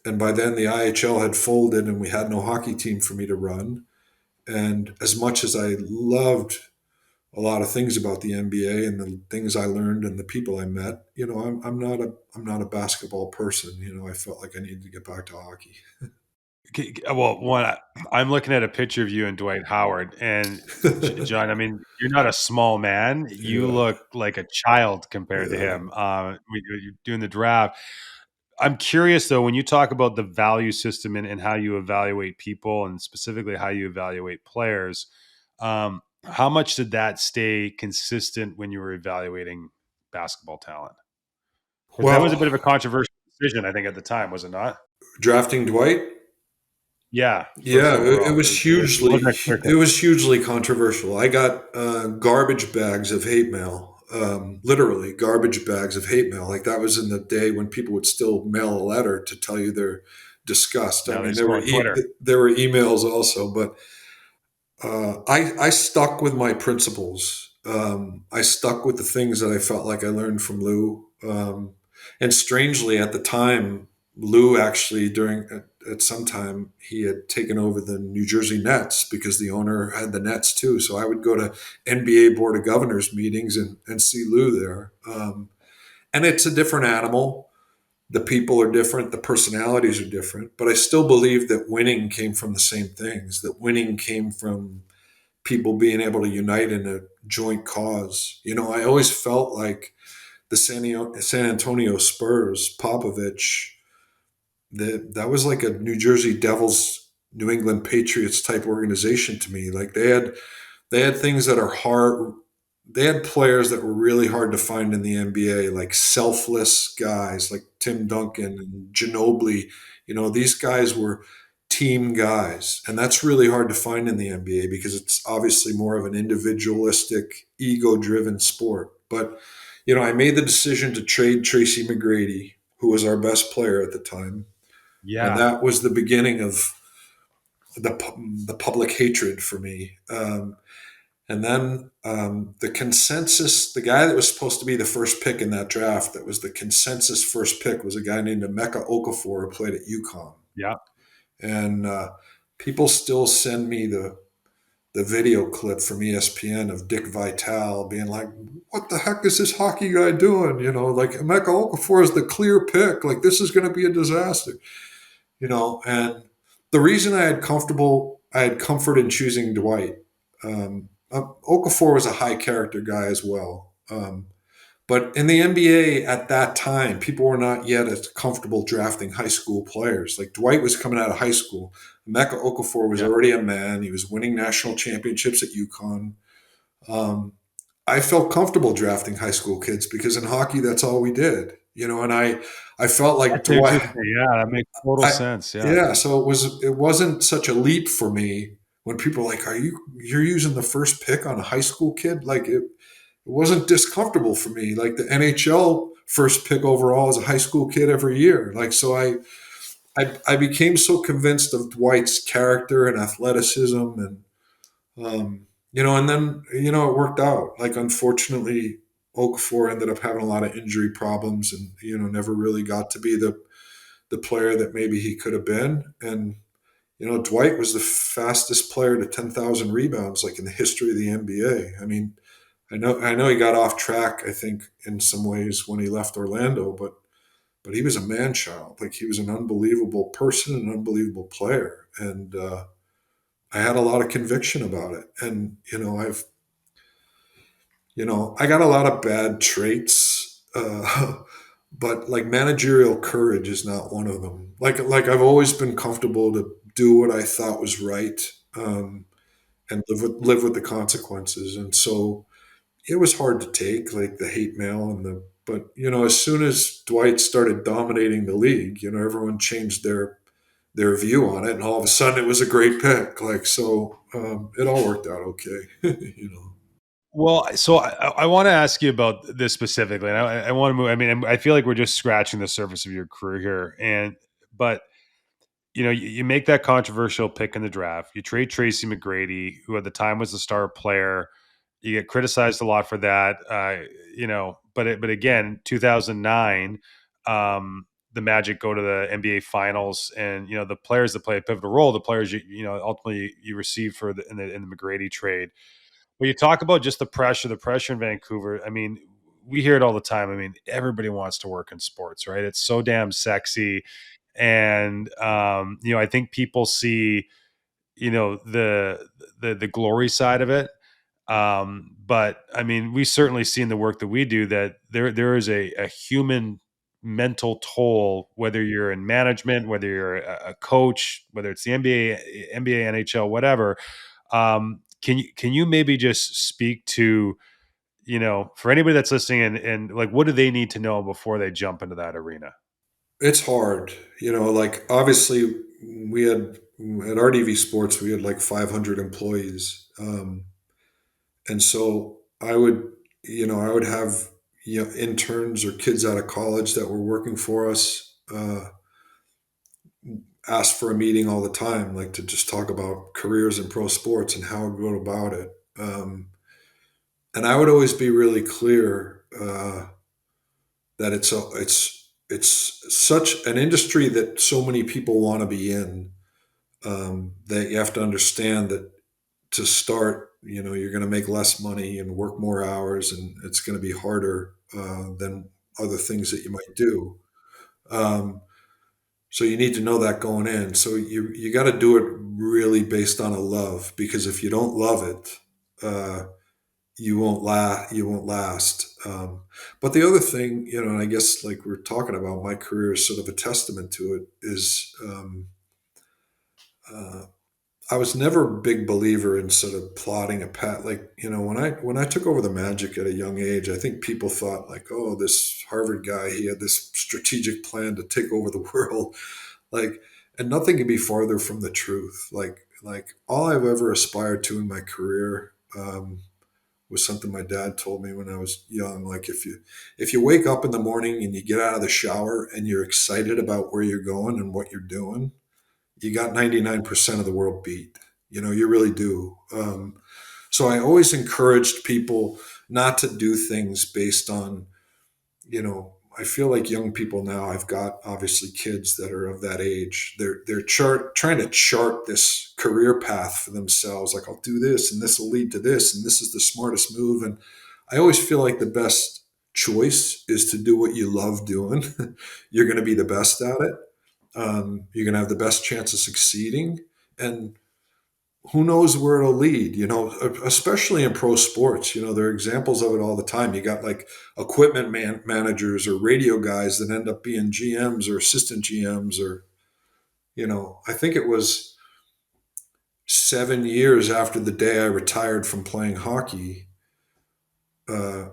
and by then the IHL had folded, and we had no hockey team for me to run. And as much as I loved a lot of things about the NBA and the things I learned and the people I met, I'm not a basketball person. I felt like I needed to get back to hockey. Well, I'm looking at a picture of you and Dwight Howard, and John. I mean, you're not a small man. You Yeah, look like a child compared to yeah. him. When you're doing the draft. I'm curious though, when you talk about the value system and how you evaluate people, and specifically how you evaluate players, how much did that stay consistent when you were evaluating basketball talent? Because that was a Well, bit of a controversial decision, I think, at the time, was it not? drafting Dwight. Yeah, first Yeah, it overall. was It hugely wasn't a clear it cut. was hugely controversial. I got garbage bags of hate mail, literally garbage bags of hate mail. Like that was in the day when people would still mail a letter to tell you their disgust. I Now they mean, just go on Twitter. there were emails also, but I stuck with my principles. I stuck with the things that I felt like I learned from Lou. And strangely, at the time, Lou actually at some time he had taken over the New Jersey Nets because the owner had the Nets too. So I would go to NBA Board of Governors meetings and see Lou there. And it's a different animal. The people are different, the personalities are different, but I still believe that winning came from the same things. That winning came from people being able to unite in a joint cause. I always felt like the San Antonio Spurs, Popovich, that was like a New Jersey Devils, New England Patriots type organization to me. Like they had things that are hard. They had players that were really hard to find in the NBA, like selfless guys like Tim Duncan and Ginobili. These guys were team guys, and that's really hard to find in the NBA because it's obviously more of an individualistic, ego-driven sport. But I made the decision to trade Tracy McGrady, who was our best player at the time, and Yeah. that was the beginning of the public hatred for me. And then the consensus, the guy that was supposed to be the first pick in that draft, that was the consensus first pick, was a guy named Emeka Okafor who played at UConn. Yeah. And people still send me the video clip from ESPN of Dick Vitale being like, "What the heck is this hockey guy doing?" Like Emeka Okafor is the clear pick. Like this is going to be a disaster. And the reason I had comfort in choosing Dwight. Okafor was a high character guy as well. But in the NBA at that time, people were not yet as comfortable drafting high school players. Like Dwight was coming out of high school. Mecca Okafor was Yeah. already a man. He was winning national championships at UConn. Um, I felt comfortable drafting high school kids because in hockey, that's all we did. And I felt like That's Dwight. interesting. Yeah, that makes total I sense. Yeah. Yeah, so it wasn't such a leap for me when people were like, you're using the first pick on a high school kid? Like it wasn't discomfortable for me. Like the NHL first pick overall is a high school kid every year. Like so I became so convinced of Dwight's character and athleticism and then it worked out. Like unfortunately Okafor ended up having a lot of injury problems and never really got to be the player that maybe he could have been. And Dwight was the fastest player to 10,000 rebounds, like in the history of the NBA. I mean, I know he got off track, I think, in some ways when he left Orlando, but he was a man child. Like he was an unbelievable person, an unbelievable player, and I had a lot of conviction about it. And I got a lot of bad traits, but like managerial courage is not one of them. Like I've always been comfortable to do what I thought was right, and live with the consequences. And so it was hard to take, like the hate mail but as soon as Dwight started dominating the league, everyone changed their view on it, and all of a sudden it was a great pick. Like so, it all worked out okay. Well, so I want to ask you about this specifically, and I want to move. I mean, I feel like we're just scratching the surface of your career here, but you make that controversial pick in the draft. You trade Tracy McGrady, who at the time was the star player. You get criticized a lot for that, but again, 2009, the Magic go to the NBA Finals, and the players that play a pivotal role, the players ultimately you receive for in the McGrady trade. But you talk about just the pressure in Vancouver. I mean, we hear it all the time. I mean, everybody wants to work in sports, right? It's so damn sexy, and I think people see the glory side of it. But I mean, we certainly see in the work that we do that there is a human mental toll, whether you're in management, whether you're a coach, whether it's the NBA, NHL, whatever. Can you maybe just speak to for anybody that's listening and like what do they need to know before they jump into that arena? It's hard, like obviously we had at RDV Sports, we had like 500 employees. And so I would have, interns or kids out of college that were working for us, ask for a meeting all the time, like to just talk about careers in pro sports and how I go about it. And I would always be really clear, that it's such an industry that so many people want to be in, that you have to understand that to start, you're going to make less money and work more hours, and it's going to be harder than other things that you might do. Um, so you need to know that going in. So you got to do it really based on a love, because if you don't love it, you won't last. But the other thing, and I guess like we're talking about, my career is sort of a testament to it. Is uh, I was never a big believer in sort of plotting a path. Like when I took over the Magic at a young age, I think people thought like, oh, this Harvard guy, he had this strategic plan to take over the world. Like, and nothing could be farther from the truth. Like all I've ever aspired to in my career, was something my dad told me when I was young. Like if you wake up in the morning and you get out of the shower and you're excited about where you're going and what you're doing, you got 99% of the world beat. You really do. So I always encouraged people not to do things based on, I feel like young people now, I've got obviously kids that are of that age. They're trying to chart this career path for themselves. Like, I'll do this and this will lead to this and this is the smartest move. And I always feel like the best choice is to do what you love doing. You're going to be the best at it. You're going to have the best chance of succeeding. And who knows where it'll lead, especially in pro sports. There are examples of it all the time. You got like equipment managers or radio guys that end up being GMs or assistant GMs, or, I think it was 7 years after the day I retired from playing hockey, uh,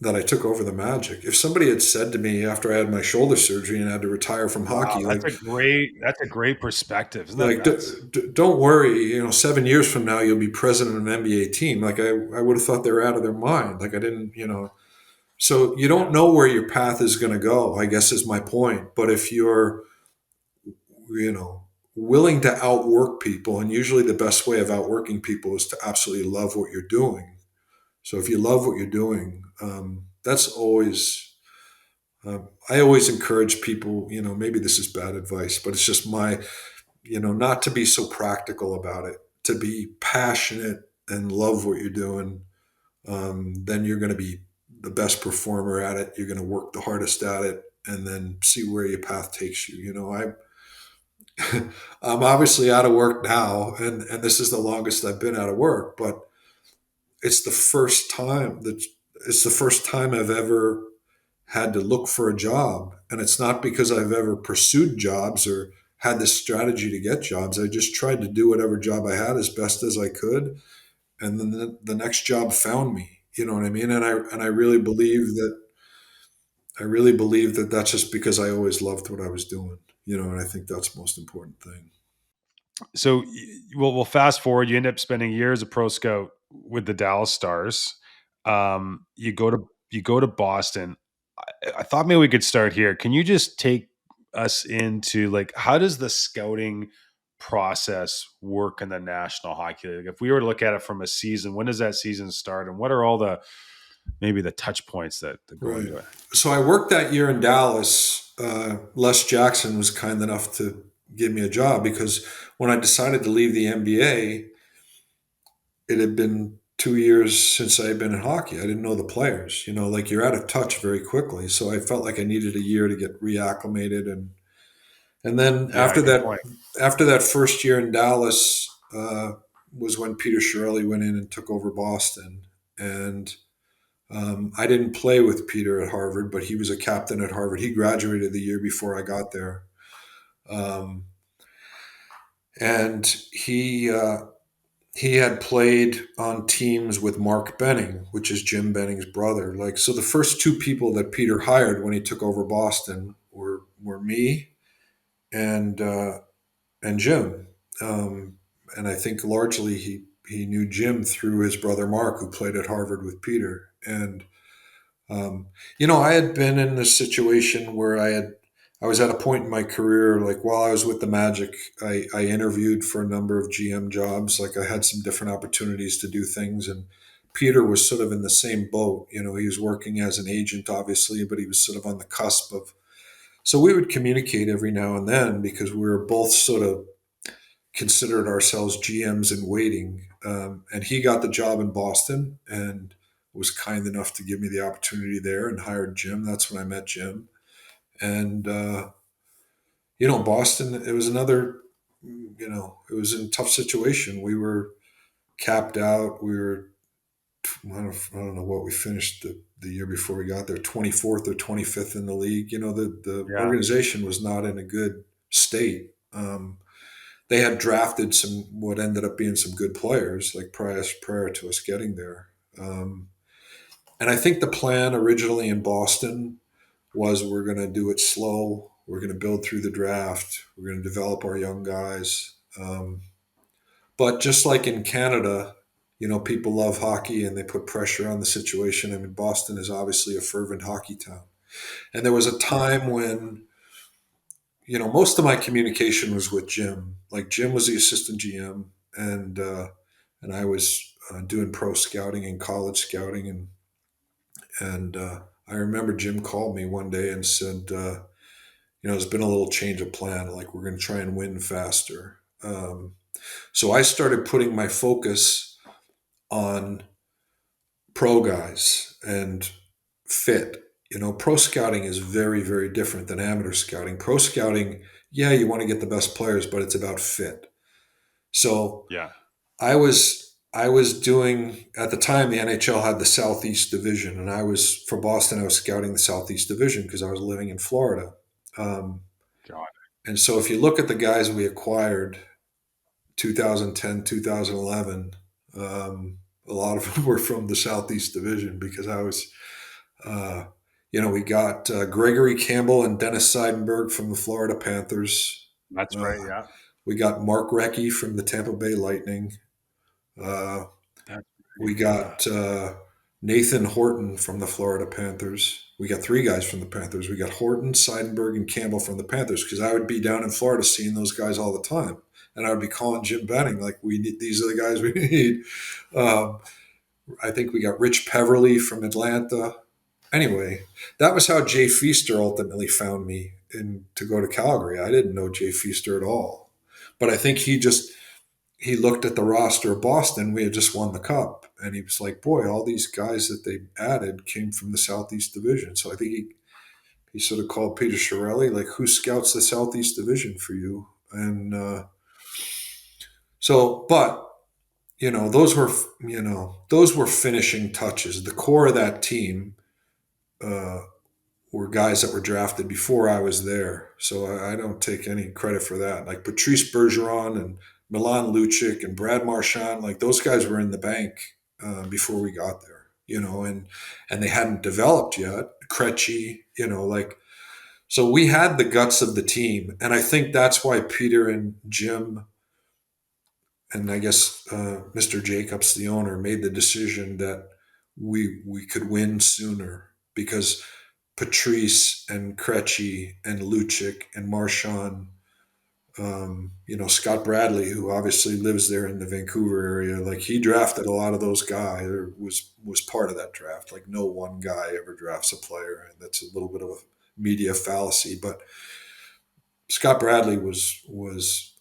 that I took over the Magic. If somebody had said to me after I had my shoulder surgery and had to retire from Wow, hockey, that's a great perspective. Isn't that like, nuts? don't worry, 7 years from now you'll be president of an NBA team. Like, I would have thought they were out of their mind. Like, I didn't, so you Yeah. don't know where your path is going to go, I guess, is my point. But if you're, you know willing to outwork people, and usually the best way of outworking people is to absolutely love what you're doing. So if you love what you're doing, that's always, I always encourage people, maybe this is bad advice, but it's just my, not to be so practical about it, to be passionate and love what you're doing. Then you're going to be the best performer at it. You're going to work the hardest at it, and then see where your path takes you. I'm obviously out of work now, and this is the longest I've been out of work, but it's the first time that it's the first time I've ever had to look for a job. And it's not because I've ever pursued jobs or had this strategy to get jobs. I just tried to do whatever job I had as best as I could. And then the next job found me. You know what I mean? And I really believe that that's just because I always loved what I was doing. And I think that's the most important thing. So, we'll fast forward. You end up spending years of pro scout with the Dallas Stars. You go to Boston. I thought maybe we could start here. Can you just take us into, like, how does the scouting process work in the National Hockey League? If we were to look at it from a season, when does that season start, and what are all the maybe the touch points that go Right. into it? So I worked that year in Dallas. Les Jackson was kind enough to give me a job because when I decided to leave the NBA, it had been 2 years since I had been in hockey. I didn't know the players. Like, you're out of touch very quickly. So I felt like I needed a year to get reacclimated, and then Yeah, good point. after that first year in Dallas, was when Peter Chiarelli went in and took over Boston. And I didn't play with Peter at Harvard, but he was a captain at Harvard. He graduated the year before I got there. Um, and he had played on teams with Mark Benning, which is Jim Benning's brother. Like, so the first two people that Peter hired when he took over Boston were me and and Jim. Um, and I think largely he knew Jim through his brother Mark, who played at Harvard with Peter. And I had been in this situation where I was at a point in my career, like while I was with the Magic, I interviewed for a number of GM jobs. Like, I had some different opportunities to do things, and Peter was sort of in the same boat. He was working as an agent, obviously, but he was sort of on the cusp of. So we would communicate every now and then because we were both sort of considered ourselves GMs in waiting. And he got the job in Boston and was kind enough to give me the opportunity there and hired Jim. That's when I met Jim. And, Boston, it was another, it was in a tough situation. We were capped out. We were, I don't know what we finished the year before we got there, 24th or 25th in the league. The Yeah. organization was not in a good state. They had drafted what ended up being some good players, like prior to us getting there. And I think the plan originally in Boston was, we're going to do it slow. We're going to build through the draft. We're going to develop our young guys. But just like in Canada, people love hockey and they put pressure on the situation. I mean, Boston is obviously a fervent hockey town. And there was a time when, most of my communication was with Jim. Like, Jim was the assistant GM, and I was doing pro scouting and college scouting, and I remember Jim called me one day and said, there's been a little change of plan. Like we're going to try and win faster. So I started putting my focus on pro guys and fit. Pro scouting is very, very different than amateur scouting. Pro scouting, yeah, you want to get the best players, but it's about fit. So Yeah. I was doing at the time the NHL had the Southeast Division, and I was for Boston. I was scouting the Southeast Division because I was living in Florida. Um, God. and so if you look at the guys we acquired, 2010, 2011, a lot of them were from the Southeast Division because I was, uh, we got Gregory Campbell and Dennis Seidenberg from the Florida Panthers. That's Uh, right. Yeah. we got Mark Recchi from the Tampa Bay Lightning. Uh, That's we right. Yeah. got Nathan Horton from the Florida Panthers. We got three guys from the Panthers. We got Horton, Seidenberg, and Campbell from the Panthers because I would be down in Florida seeing those guys all the time. And I would be calling Jim Benning, like, we need, these are the guys we need. Um, I think we got Rich Peverly from Atlanta. Anyway, that was how Jay Feaster ultimately found me to go to Calgary. I didn't know Jay Feaster at all. But I think he looked at the roster of Boston. We had just won the cup, and he was like, "Boy, all these guys that they added came from the Southeast Division." So I think he sort of called Peter Chiarelli, like, "Who scouts the Southeast Division for you?" And but those were finishing touches. The core of that team uh, were guys that were drafted before I was there. So I don't take any credit for that. Like Patrice Bergeron and Milan Lucic and Brad Marchand, like those guys were in the bank before we got there, and they hadn't developed yet. Krejci, like, so we had the guts of the team. And I think that's why Peter and Jim, and I guess Mr. Jacobs, the owner, made the decision that we could win sooner because Patrice and Krejci and Lucic and Marchand, Scott Bradley, who obviously lives there in the Vancouver area, like he drafted a lot of those guys. Or was part of that draft. Like no one guy ever drafts a player, and that's a little bit of a media fallacy. But Scott Bradley was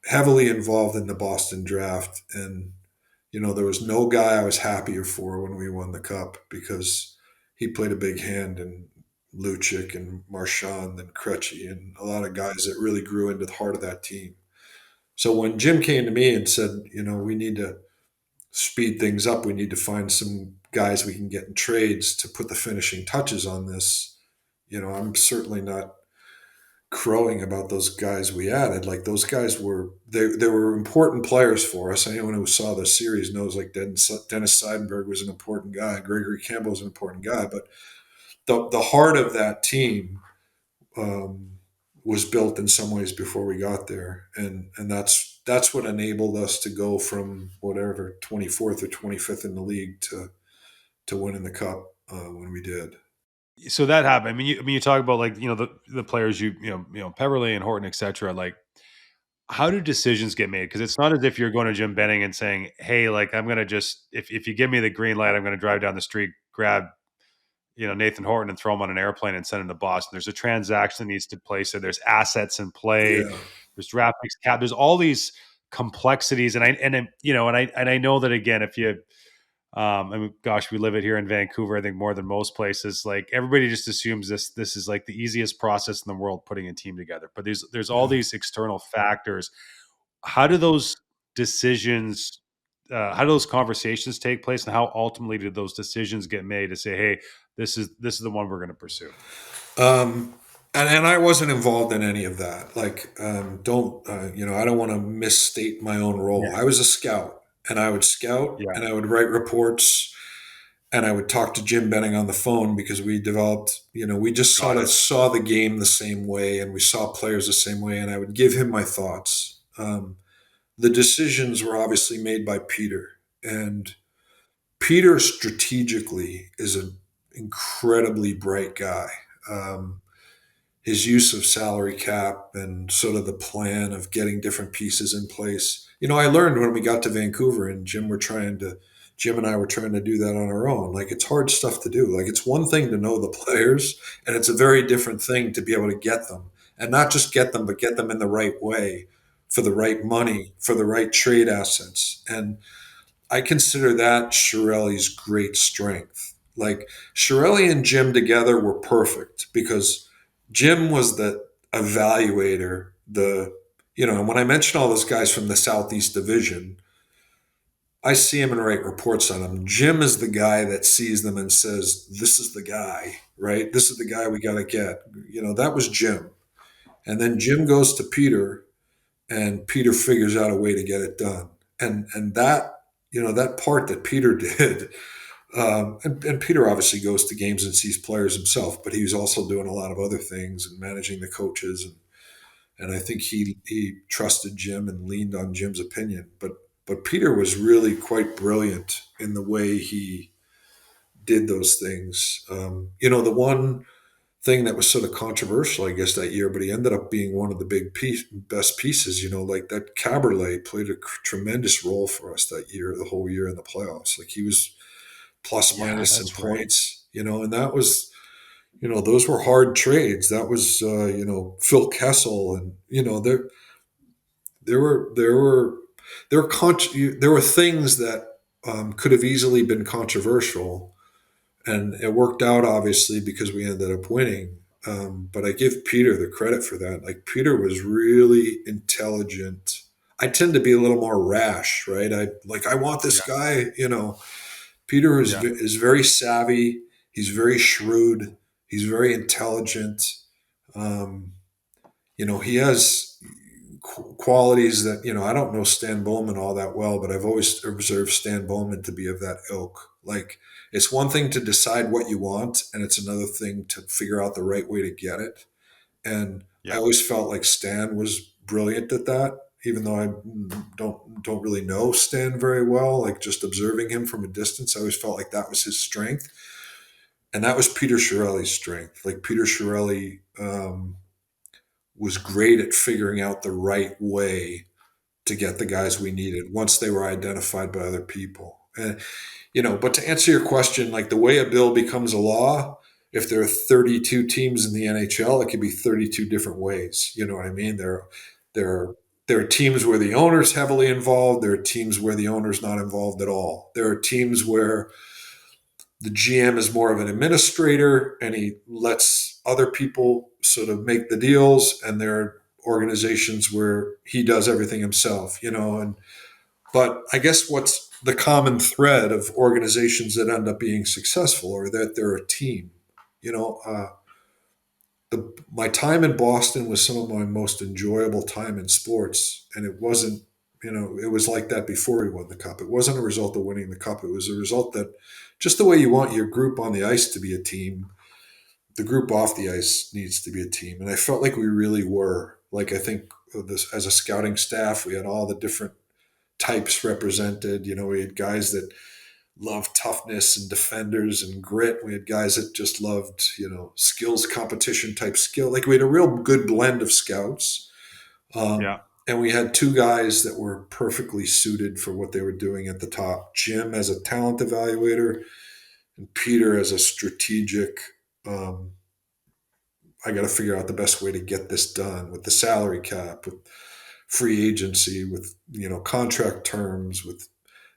heavily involved in the Boston draft, and there was no guy I was happier for when we won the cup because he played a big hand in Lucic and Marchand and Krejci and a lot of guys that really grew into the heart of that team. So when Jim came to me and said, we need to speed things up, we need to find some guys we can get in trades to put the finishing touches on this, I'm certainly not crowing about those guys we added. Like those guys they were important players for us. Anyone who saw the series knows like Dennis Seidenberg was an important guy. Gregory Campbell was an important guy. But the heart of that team um, was built in some ways before we got there, and that's what enabled us to go from whatever 24th or 25th in the league to winning the cup when we did. So that happened. I mean, you talk about like the players Peverly and Horton, etc. Like, how do decisions get made? Because it's not as if you're going to Jim Benning and saying, "Hey, like I'm gonna just if you give me the green light, I'm gonna drive down the street, grab Nathan Horton and throw him on an airplane and send him to Boston." There's a transaction that needs to place. So there's assets in play. Yeah, There's draft picks, cap. There's all these complexities, and I know that again, if you I mean, gosh, we live it here in Vancouver. I think more than most places. Like everybody just assumes this is like the easiest process in the world, putting a team together. But there's all yeah. these external factors. How do those decisions? How do those conversations take place, and how ultimately do those decisions get made to say, "Hey, this is the one we're going to pursue"? Um, and I wasn't involved in any of that. Like, don't I don't want to misstate my own role. Yeah, I was a scout, and I would scout, yeah, and I would write reports, and I would talk to Jim Benning on the phone because we developed. We just sort got of it. saw the game the same way, and we saw players the same way, and I would give him my thoughts. The decisions were obviously made by Peter, and Peter strategically is an incredibly bright guy. Um, his use of salary cap and sort of the plan of getting different pieces in place. I learned when we got to Vancouver and Jim and I were trying to do that on our own. Like, it's hard stuff to do. Like, it's one thing to know the players, and it's a very different thing to be able to get them, and not just get them, but get them in the right way, for the right money, for the right trade assets. And I consider that Chiarelli's great strength. Like, Chiarelli and Jim together were perfect because Jim was the evaluator, and when I mention all those guys from the Southeast Division, I see him and write reports on them. Jim is the guy that sees them and says, "This is the guy, right? This is the guy we got to get." That was Jim. And then Jim goes to Peter, and Peter figures out a way to get it done. And that part that Peter did, and Peter obviously goes to games and sees players himself, but he was also doing a lot of other things and managing the coaches, and I think he trusted Jim and leaned on Jim's opinion. But Peter was really quite brilliant in the way he did those things. The one thing that was sort of controversial, I guess, that year, but he ended up being one of the best pieces. Like that Caberlet played a tremendous role for us that year, the whole year in the playoffs. Like, he was plus Yeah, minus in that's right. points, and that was, those were hard trades. That was, Phil Kessel, and there were there were there were things that could have easily been controversial, and it worked out obviously because we ended up winning. But I give Peter the credit for that. Like, Peter was really intelligent. I tend to be a little more rash, right? I want this Yeah, guy. Peter yeah, is very savvy. He's very shrewd. He's very intelligent. Um, he has qualities that, I don't know Stan Bowman all that well, but I've always observed Stan Bowman to be of that ilk. Like, it's one thing to decide what you want, and it's another thing to figure out the right way to get it. And I yeah, always felt like Stan was brilliant at that, even though I don't really know Stan very well. Like, just observing him from a distance, I always felt like that was his strength, and that was Peter Chiarelli's strength. Like, Peter Chiarelli was great at figuring out the right way to get the guys we needed once they were identified by other people. And, but to answer your question, like, the way a bill becomes a law, if there are 32 teams in the NHL, it could be 32 different ways. You know what I mean? There, there are teams where the owner's heavily involved. There are teams where the owner's not involved at all. There are teams where the GM is more of an administrator and he lets other people sort of make the deals. And there are organizations where he does everything himself, but I guess what's the common thread of organizations that end up being successful, or that they're a team. You know, my time in Boston was some of my most enjoyable time in sports, and it wasn't. It was like that before we won the cup. It wasn't a result of winning the cup. It was a result that just the way you want your group on the ice to be a team, the group off the ice needs to be a team. And I felt like we really were. Like, I think this, as a scouting staff, we had all the different types represented. We had guys that loved toughness and defenders and grit. We had guys that just loved, skills competition type skill. Like, we had a real good blend of scouts. yeah, And we had two guys that were perfectly suited for what they were doing at the top: Jim as a talent evaluator, and Peter as a strategic. Um, I got to figure out the best way to get this done with the salary cap, with free agency, with contract terms, with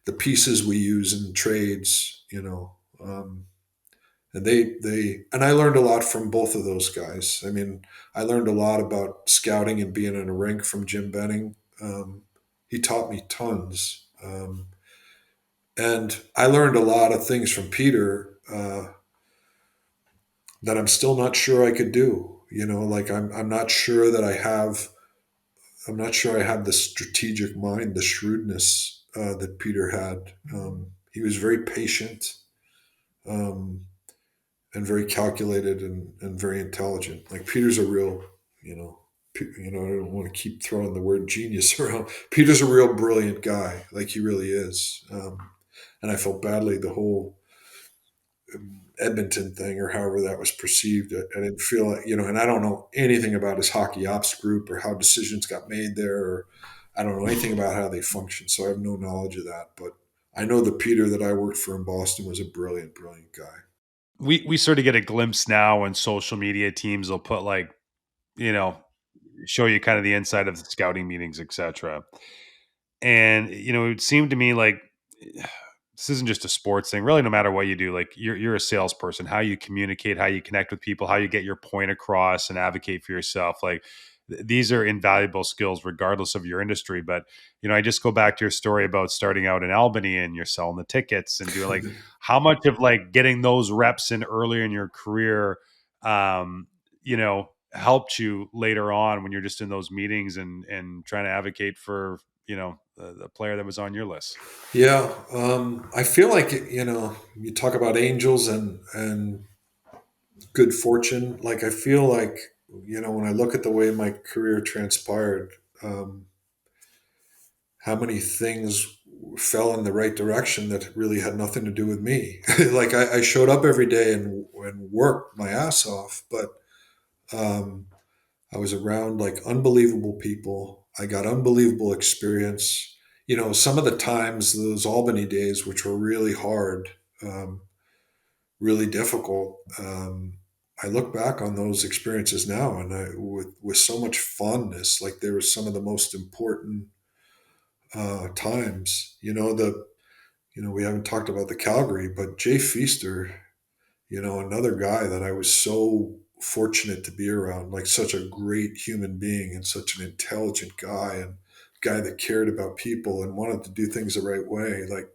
the pieces we use in trades. And and I learned a lot from both of those guys. I mean, I learned a lot about scouting and being in a rink from Jim Benning. He taught me tons, and I learned a lot of things from Peter that I'm still not sure I could do. Like, I'm not sure that I have. I'm not sure I have the strategic mind, the shrewdness that Peter had. He was very patient. Um, and very calculated, and very intelligent. Like, Peter's a real, I don't want to keep throwing the word genius around. Peter's a real brilliant guy. Like, he really is. And I felt badly the whole Edmonton thing, or however that was perceived. I didn't feel like, and I don't know anything about his hockey ops group or how decisions got made there. I don't know anything about how they function, so I have no knowledge of that. But I know the Peter that I worked for in Boston was a brilliant, brilliant guy. We sort of get a glimpse now when social media teams will put like, you know, show you kind of the inside of the scouting meetings, etc. And it would seem to me like this isn't just a sports thing. Really, no matter what you do, like you're a salesperson. How you communicate, how you connect with people, how you get your point across and advocate for yourself. Like these are invaluable skills, regardless of your industry. But I just go back to your story about starting out in Albany and you're selling the tickets and doing like how much of like getting those reps in earlier in your career, helped you later on when you're just in those meetings and trying to advocate for the player that was on your list. Yeah, I feel like you talk about angels and good fortune. Like I feel like when I look at the way my career transpired, um, how many things fell in the right direction that really had nothing to do with me. Like I showed up every day and worked my ass off, but um, I was around like unbelievable people. I got unbelievable experience. Some of the times, those Albany days, which were really hard, um, really difficult. I look back on those experiences now, and with so much fondness. Like they were some of the most important times. We haven't talked about the Calgary, but Jay Feaster, another guy that I was so fortunate to be around, like such a great human being and such an intelligent guy and guy that cared about people and wanted to do things the right way. Like,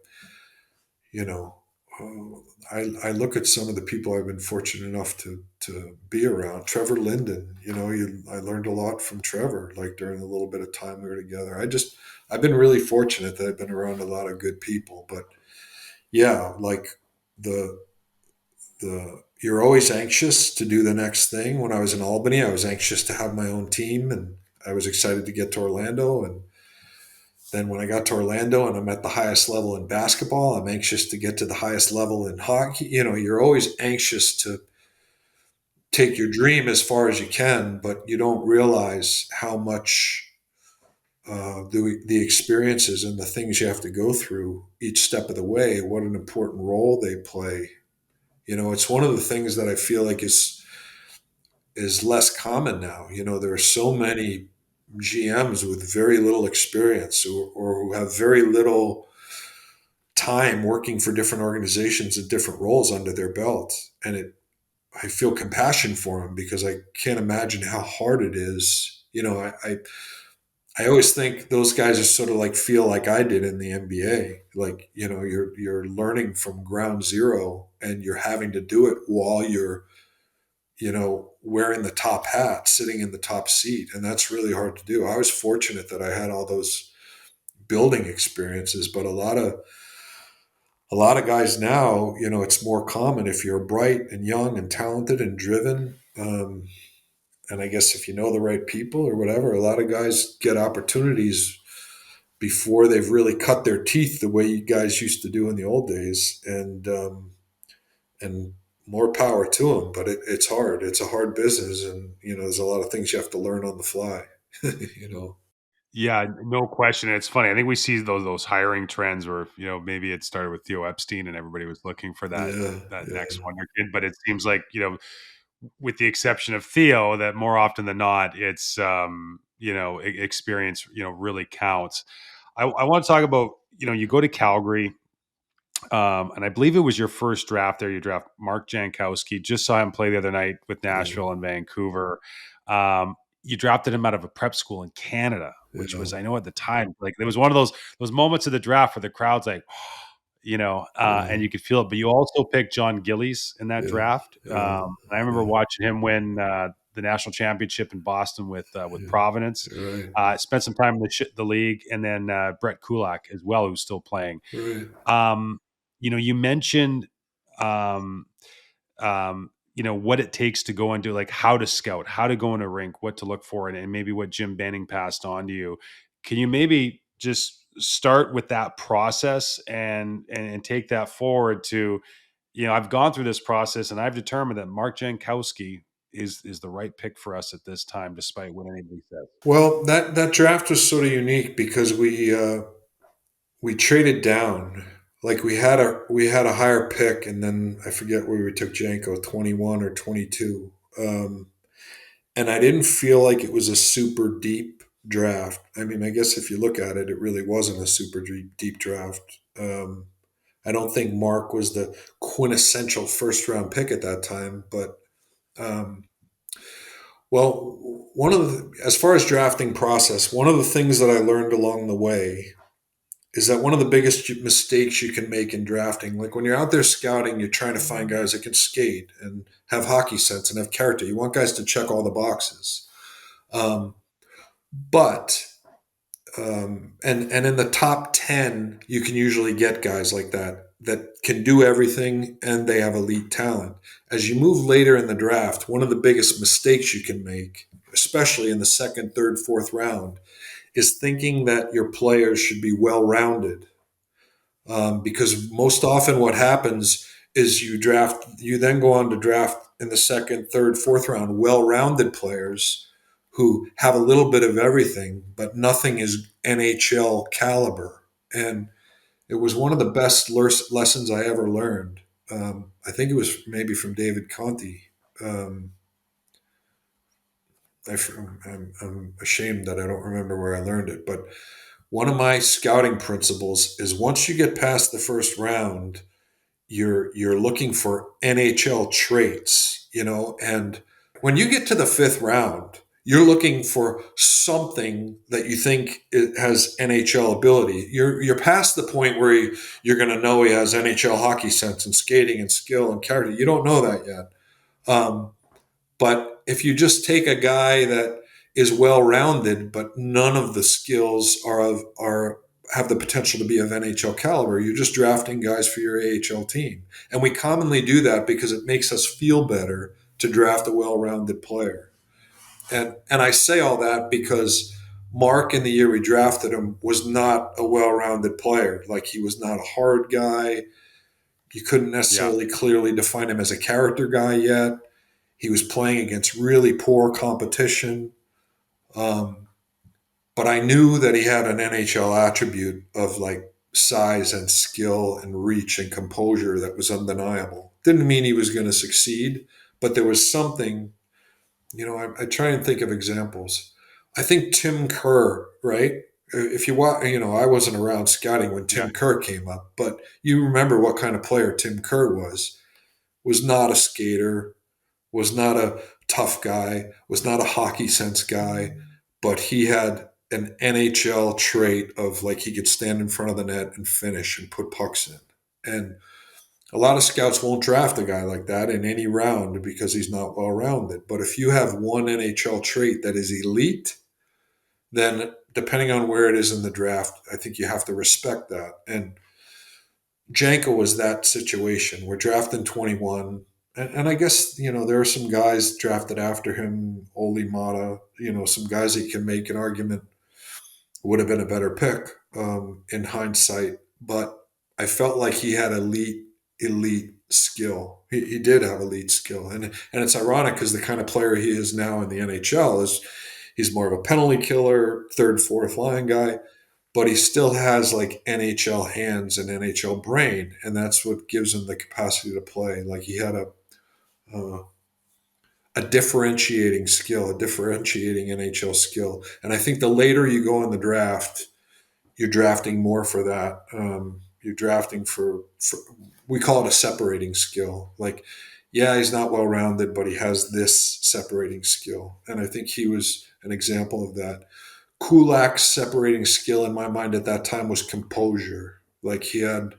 you know, I look at some of the people I've been fortunate enough to be around. Trevor Linden, I learned a lot from Trevor, like during the little bit of time we were together. I've been really fortunate that I've been around a lot of good people, but yeah, like the the you're always anxious to do the next thing. When I was in Albany, I was anxious to have my own team, and I was excited to get to Orlando. And then when I got to Orlando and I'm at the highest level in basketball, I'm anxious to get to the highest level in hockey. You're always anxious to take your dream as far as you can, but you don't realize how much the experiences and the things you have to go through each step of the way, what an important role they play. It's one of the things that I feel like is less common now. There are so many GMs with very little experience or who have very little time working for different organizations and different roles under their belt. And I feel compassion for them because I can't imagine how hard it is. I always think those guys are sort of like feel like I did in the NBA. Like, you're learning from ground zero and you're having to do it while you're wearing the top hat, sitting in the top seat. And that's really hard to do. I was fortunate that I had all those building experiences, but a lot of guys now, it's more common if you're bright and young and talented and driven. And I guess if you know the right people or whatever, a lot of guys get opportunities before they've really cut their teeth the way you guys used to do in the old days. And more power to them. But it's hard. It's a hard business, and there's a lot of things you have to learn on the fly. you know, Yeah, no question. It's funny. I think we see those hiring trends where maybe it started with Theo Epstein and everybody was looking for yeah, that next yeah, wonder kid. But it seems like with the exception of Theo, that more often than not, it's experience really counts. I want to talk about you go to Calgary. And I believe it was your first draft there. You draft Mark Jankowski. Just saw him play the other night with yeah, Nashville and Vancouver. You drafted him out of a prep school in Canada, which yeah, was I know at the time like there was one of those moments of the draft where the crowd's like, and right, you could feel it. But you also picked John Gillies in that yeah, draft. yeah, And I remember yeah, watching him win the national championship in Boston with yeah, Providence. right, Spent some time in the league, and then Brett Kulak as well, who's still playing. right. Um, you mentioned, um, what it takes to go into like how to scout, how to go in a rink, what to look for, and maybe what Jim Benning passed on to you. Can you maybe just start with that process and take that forward to, I've gone through this process and I've determined that Mark Jankowski is the right pick for us at this time, despite what anybody says. Well, that draft was sort of unique because we traded down. Like we had a higher pick, and then I forget where we took Janko, 21 or 22. And I didn't feel like it was a super deep draft. I mean, I guess if you look at it, it really wasn't a super deep draft. I don't think Mark was the quintessential first round pick at that time, but um, well, as far as drafting process, one of the things that I learned along the way is that one of the biggest mistakes you can make in drafting, like when you're out there scouting, you're trying to find guys that can skate and have hockey sense and have character. You want guys to check all the boxes. Um, but and in the top 10, you can usually get guys like that can do everything and they have elite talent. As you move later in the draft, one of the biggest mistakes you can make, especially in the second, third, fourth round, is thinking that your players should be well rounded. Because most often what happens is you then go on to draft in the second, third, fourth round well rounded players who have a little bit of everything, but nothing is NHL caliber. And it was one of the best lessons I ever learned. I think it was maybe from David Conti. Um, I'm ashamed that I don't remember where I learned it, but one of my scouting principles is once you get past the first round, you're looking for NHL traits, and when you get to the fifth round, you're looking for something that you think it has NHL ability. You're past the point where you're going to know he has NHL hockey sense and skating and skill and character. You don't know that yet. But if you just take a guy that is well rounded, but none of the skills are have the potential to be of NHL caliber, you're just drafting guys for your AHL team. And we commonly do that because it makes us feel better to draft a well rounded player. And I say all that because Mark, in the year we drafted him, was not a well rounded player. Like, he was not a hard guy. You couldn't Yeah, necessarily clearly define him as a character guy yet. He was playing against really poor competition. Um, but I knew that he had an NHL attribute of like size and skill and reach and composure that was undeniable. Didn't mean he was going to succeed, but there was something, I try and think of examples. I think Tim Kerr, right? If you want, I wasn't around scouting when yeah, Tim Kerr came up, but you remember what kind of player Tim Kerr was not a skater, was not a tough guy, was not a hockey sense guy, but he had an NHL trait of like he could stand in front of the net and finish and put pucks in. And a lot of scouts won't draft a guy like that in any round because he's not well rounded. But if you have one NHL trait that is elite, then depending on where it is in the draft, I think you have to respect that. And Janko was that situation. We're drafting 21. And I guess, there are some guys drafted after him, Oli Mata, some guys that you can make an argument would have been a better pick in hindsight. But I felt like he had elite skill. He did have elite skill. And it's ironic because the kind of player he is now in the NHL is he's more of a penalty killer, third, fourth line guy, but he still has like NHL hands and NHL brain, and that's what gives him the capacity to play. Like, he had uh, a differentiating skill, a differentiating NHL skill, and I think the later you go in the draft, you're drafting more for that. You're drafting for we call it a separating skill. Like, yeah, he's not well rounded, but he has this separating skill, and I think he was an example of that. Kulak's separating skill in my mind at that time was composure. Like, he had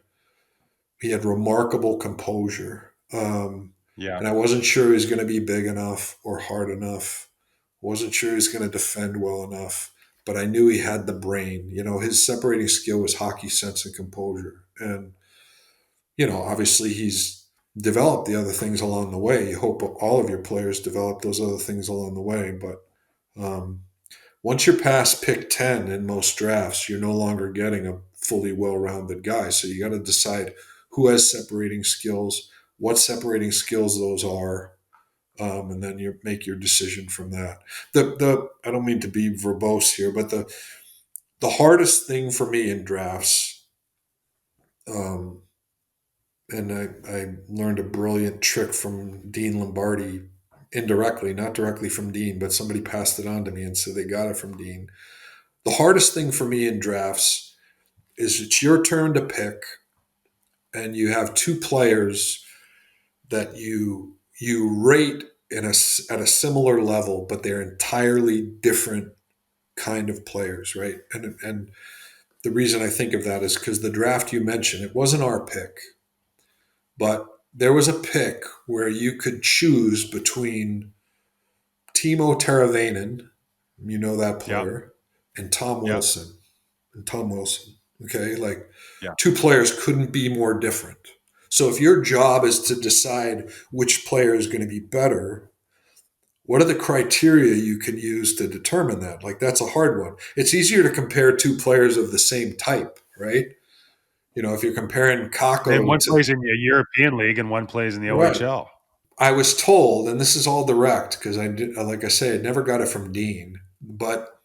remarkable composure, yeah, and I wasn't sure he was going to be big enough or hard enough. Wasn't sure he was going to defend well enough, but I knew he had the brain. His separating skill was hockey sense and composure, and obviously he's developed the other things along the way. You hope all of your players develop those other things along the way, but. Um, Once you're past pick 10 in most drafts, you're no longer getting a fully well rounded guy. So you got to decide who has separating skills, what separating skills those are, and then you make your decision from that. The I don't mean to be verbose here, but the hardest thing for me in drafts, um, and I learned a brilliant trick from Dean Lombardi indirectly, not directly from Dean, but somebody passed it on to me, and so they got it from Dean. The hardest thing for me in drafts is it's your turn to pick, and you have two players that you rate at a similar level, but they're entirely different kind of players, right? And the reason I think of that is because the draft you mentioned, it wasn't our pick, but there was a pick where you could choose between Timo Teravainen, you know that Yeah. player, and Tom Yeah. Wilson. And Tom Wilson. Okay, like Yeah. two players couldn't be more different. So if your job is to decide which player is going to be better, what are the criteria you can use to determine that? Like that's a hard one. It's easier to compare two players of the same type, right? You know, if you're comparing And Kako one to plays in the European League and one plays in the right. OHL. I was told, and this is all direct because I did, like I say, I never got it from Dean, but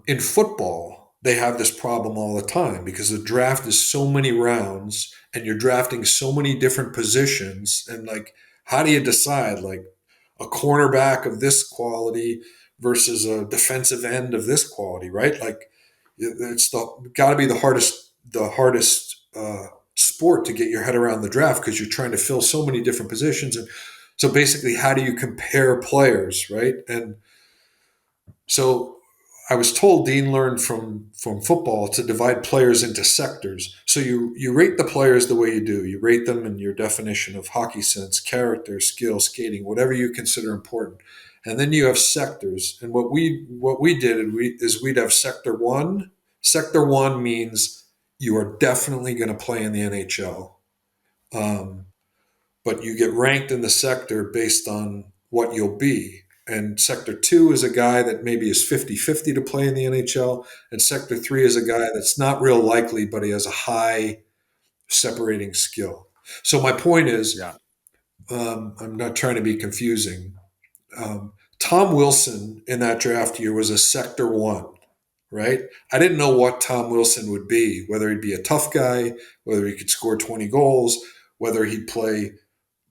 in football, they have this problem all the time because the draft is so many rounds and you're drafting so many different positions. And like, how do you decide like a cornerback of this quality versus a defensive end of this quality, right? Like, it's got to be the hardest sport to get your head around the draft because you're trying to fill so many different positions. And so basically, how do you compare players, right? And so I was told Dean learned from football to divide players into sectors. So you rate the players the way you do. You rate them in your definition of hockey sense, character, skill, skating, whatever you consider important. And then you have sectors. And what we did is we'd have sector one. Sector one means you are definitely going to play in the NHL. Um, but you get ranked in the sector based on what you'll be. And sector two is a guy that maybe is 50-50 to play in the NHL. And sector three is a guy that's not real likely, but he has a high separating skill. So my point is, Yeah. I'm not trying to be confusing. Tom Wilson in that draft year was a sector one, right? I didn't know what Tom Wilson would be, whether he'd be a tough guy, whether he could score 20 goals, whether he'd play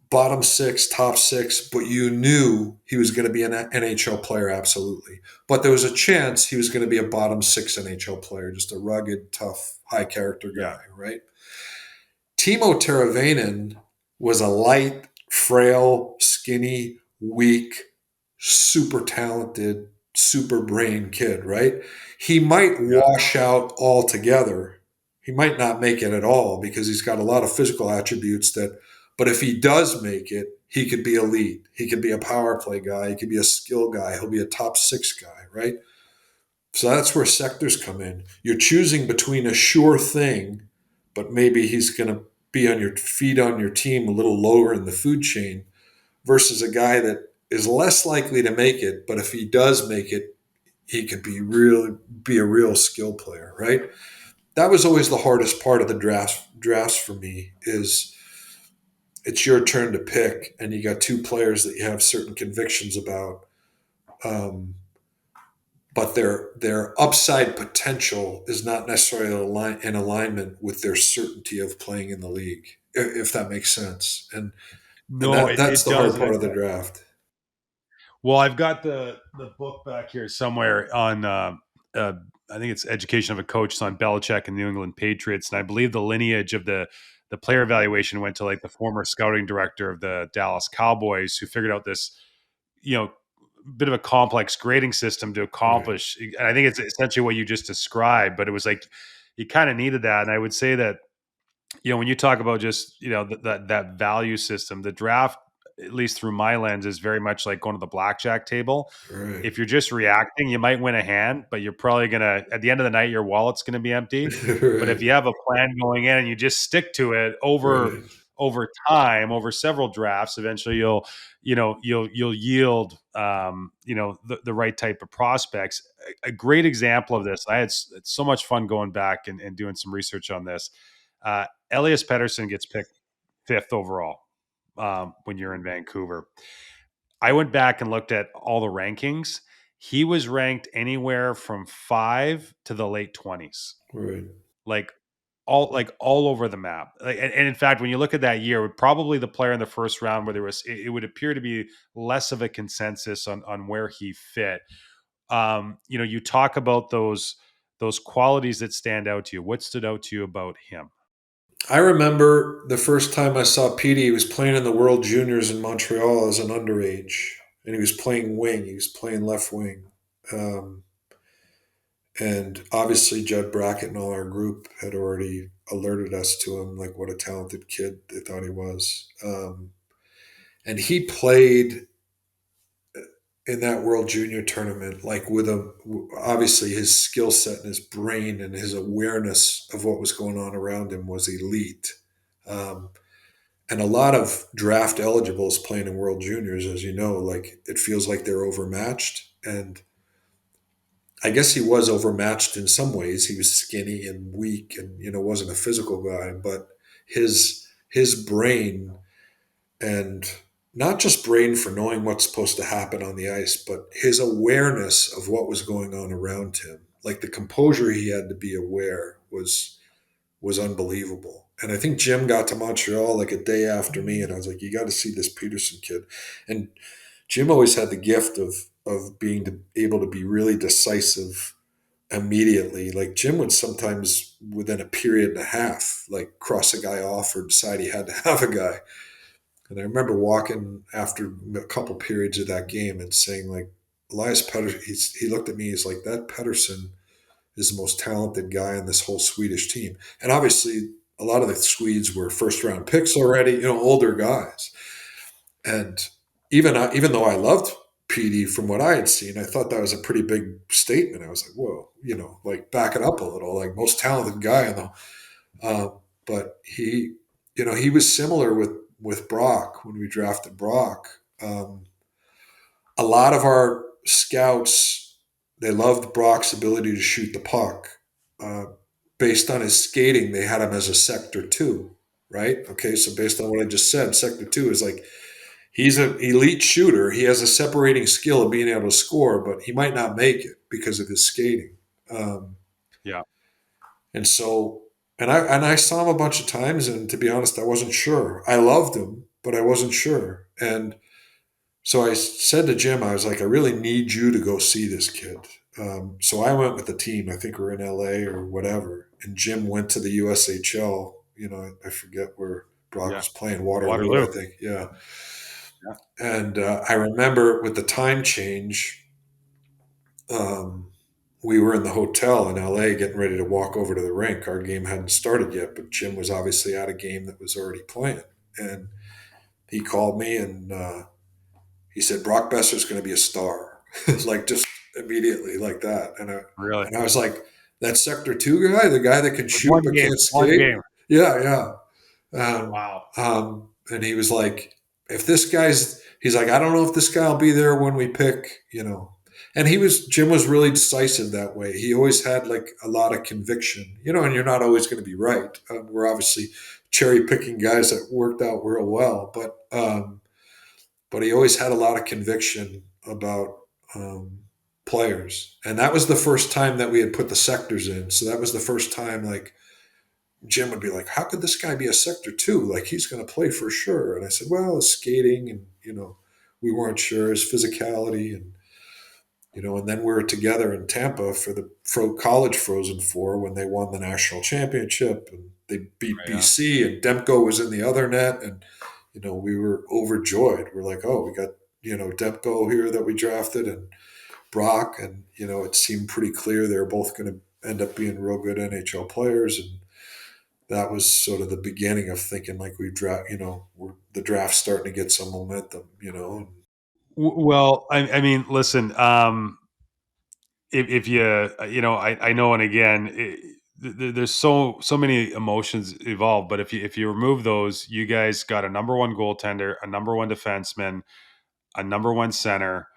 bottom six, top six, but you knew he was going to be an NHL player, absolutely. But there was a chance he was going to be a bottom six NHL player, just a rugged, tough, high character Yeah. guy, right? Timo Teravainen was a light, frail, skinny, weak, super talented, super brain kid, right? He might Yeah. wash out altogether. He might not make it at all because he's got a lot of physical attributes that, but if he does make it, he could be elite. He could be a power play guy. He could be a skill guy. He'll be a top six guy, right? So that's where sectors come in. You're choosing between a sure thing, but maybe he's going to be on your feet on your team a little lower in the food chain versus a guy that is less likely to make it, but if he does make it, he could be a real skill player, right? That was always the hardest part of the drafts for me is it's your turn to pick and you got two players that you have certain convictions about. Um, but their upside potential is not necessarily in alignment with their certainty of playing in the league, if that makes sense. And No, that's it the hard does. part of the draft. Well, I've got the book back here somewhere on I think it's Education of a Coach. It's on Belichick and New England Patriots, and I believe the lineage of the player evaluation went to like the former scouting director of the Dallas Cowboys, who figured out this, you know, bit of a complex grading system to Right. accomplish. And I think it's essentially what you just described, but it was like you kind of needed that. And I would say that, when you talk about just, that value system, the draft, at least through my lens, is very much like going to the blackjack table. Right. If you're just reacting, you might win a hand, but you're probably gonna, at the end of the night, your wallet's gonna be empty. But if Right. you have a plan going in and you just stick to it Right. over time, over several drafts, eventually you'll yield the right type of prospects. A great example of this, I had so much fun going back and doing some research on this. Elias Pettersson gets picked fifth overall when you're in Vancouver. I went back and looked at all the rankings. He was ranked anywhere from 5 to the late 20s. Right. Like all over the map. And in fact, when you look at that year, probably the player in the first round where there was, it would appear to be less of a consensus on where he fit. You talk about those qualities that stand out to you. What stood out to you about him? I remember the first time I saw Petey, he was playing in the World Juniors in Montreal as an underage, and he was playing wing. He was playing left wing. Um, and obviously, Judd Brackett and all our group had already alerted us to him, like what a talented kid they thought he was. And he played in that World Junior tournament, like with obviously his skill set and his brain and his awareness of what was going on around him was elite. Um, and a lot of draft eligibles playing in World Juniors, as you know, like it feels like they're overmatched. And I guess he was overmatched in some ways. He was skinny and weak, and wasn't a physical guy. But his brain, and not just brain for knowing what's supposed to happen on the ice, but his awareness of what was going on around him, like the composure he had to be aware was unbelievable. And I think Jim got to Montreal like a day after me, and I was like, "You got to see this Pettersson kid." And Jim always had the gift of being able to be really decisive immediately. Like Jim would sometimes, within a period and a half, like cross a guy off or decide he had to have a guy. And I remember walking after a couple periods of that game and saying, like, Elias Pettersson, he looked at me, he's like, that Pettersson is the most talented guy on this whole Swedish team. And obviously, a lot of the Swedes were first round picks already, older guys. And even though I loved PD from what I had seen, I thought that was a pretty big statement. I was like, whoa, like back it up a little, like most talented guy in the. Uh, but he was similar with Brock when we drafted Brock. A lot of our scouts, they loved Brock's ability to shoot the puck. Uh, Based on his skating, they had him as a sector two, right? Okay, so based on what I just said, sector two is like he's an elite shooter. He has a separating skill of being able to score, but he might not make it because of his skating. Um, Yeah. and so, and I saw him a bunch of times, and to be honest, I wasn't sure. I loved him, but I wasn't sure. And so I said to Jim, I was like, I really need you to go see this kid. So I went with the team. I think we're in LA or whatever. And Jim went to the USHL. I forget where Brock Yeah. was playing, Waterloo, I Waterloo. think. Yeah. Yeah. And I remember with the time change, um, we were in the hotel in LA getting ready to walk over to the rink. Our game hadn't started yet, but Jim was obviously at a game that was already playing. And he called me and he said, Brock Besser's going to be a star. It's like just immediately like that. Really. And I was like, that sector two guy, the guy that can With shoot one but game. can't One skate. game. Yeah, yeah. Um, Wow. and he was like, if this guy's, he's like, I don't know if this guy will be there when we pick. And Jim was really decisive that way. He always had like a lot of conviction, and you're not always going to be right. We're obviously cherry picking guys that worked out real well, but he always had a lot of conviction about um, players. And that was the first time that we had put the sectors in. So that was the first time, like, Jim would be like, how could this guy be a sector two? Like, he's going to play for sure. And I said, well, his skating and, we weren't sure his physicality. And then we were together in Tampa for the college Frozen Four when they won the national championship and they beat Yeah. BC and Demko was in the other net. And, we were overjoyed. We're like, oh, we got, Demko here that we drafted and Brock. And, it seemed pretty clear they were both going to end up being real good NHL players. And that was sort of the beginning of thinking like we draft, the draft's starting to get some momentum. Well, I mean, listen, if you, I know, and again, there's so many emotions involved, but if you remove those, you guys got a number one goaltender, a number one defenseman, a number one center,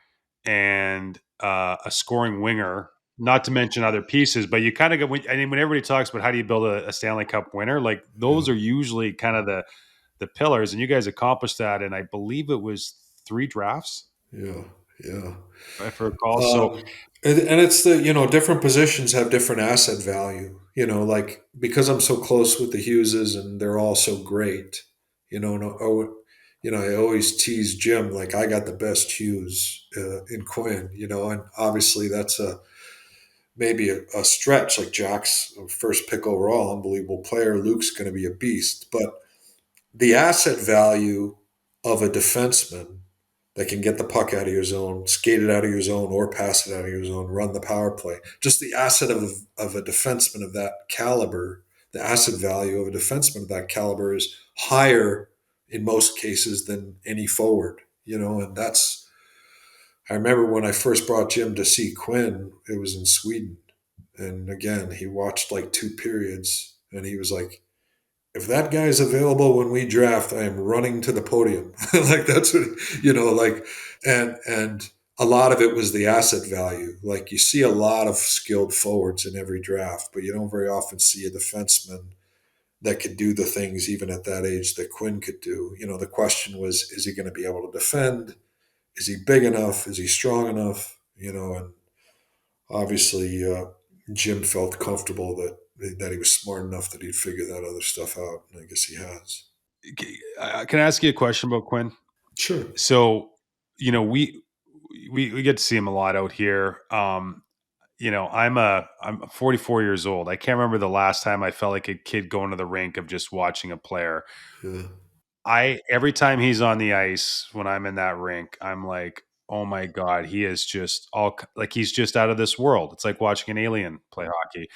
and a scoring winger. Not to mention other pieces, but you kind of get. I mean, when everybody talks about how do you build a Stanley Cup winner, like Yeah. those are usually kind of the pillars, and you guys accomplished that. And I believe it was 3 drafts. Yeah, yeah. if I recall. So Um, and it's the, different positions have different asset value. Like because I'm so close with the Hugheses and they're all so great. No, I always tease Jim like I got the best Hughes in Quinn. And obviously that's maybe a stretch. Like Jack's first pick overall, unbelievable player. Luke's going to be a beast, but the asset value of a defenseman that can get the puck out of your zone, skate it out of your zone, or pass it out of your zone, run the power play. Just the asset of a defenseman of that caliber, the asset value of a defenseman of that caliber is higher in most cases than any forward, and I remember when I first brought Jim to see Quinn, it was in Sweden. And again, he watched like two periods and he was like, if that guy's available when we draft, I am running to the podium. Like that's what like, and a lot of it was the asset value. Like you see a lot of skilled forwards in every draft, but you don't very often see a defenseman that could do the things even at that age that Quinn could do. The question was, is he going to be able to defend? Is he big enough? Is he strong enough? And obviously Jim felt comfortable that he was smart enough that he'd figure that other stuff out, and I guess he has. can I ask you a question about Quinn? Sure. So, you know, we get to see him a lot out here. I'm 44 years old. I can't remember the last time I felt like a kid going to the rink of just watching a player. Yeah. I every time he's on the ice when I'm in that rink, I'm like, oh my god, he is just like he's just out of this world. It's like watching an alien play hockey.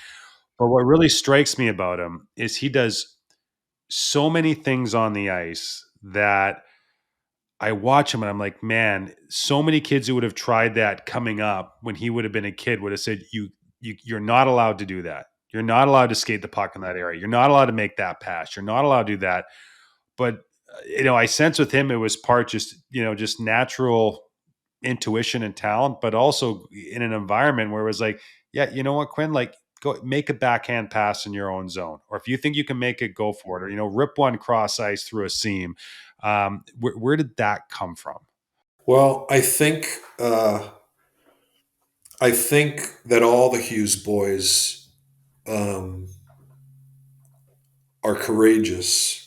But what really strikes me about him is he does so many things on the ice that I watch him and I'm like, man, so many kids who would have tried that coming up when he would have been a kid would have said, you're not allowed to do that. You're not allowed to skate the puck in that area. You're not allowed to make that pass. You're not allowed to do that. But I sense with him it was part just just natural intuition and talent, but also in an environment where it was like, yeah, you know what, Quinn, like go make a backhand pass in your own zone, or if you think you can make it, go for it, or rip one cross ice through a seam. Where did that come from? Well, I think that all the Hughes boys um, are courageous,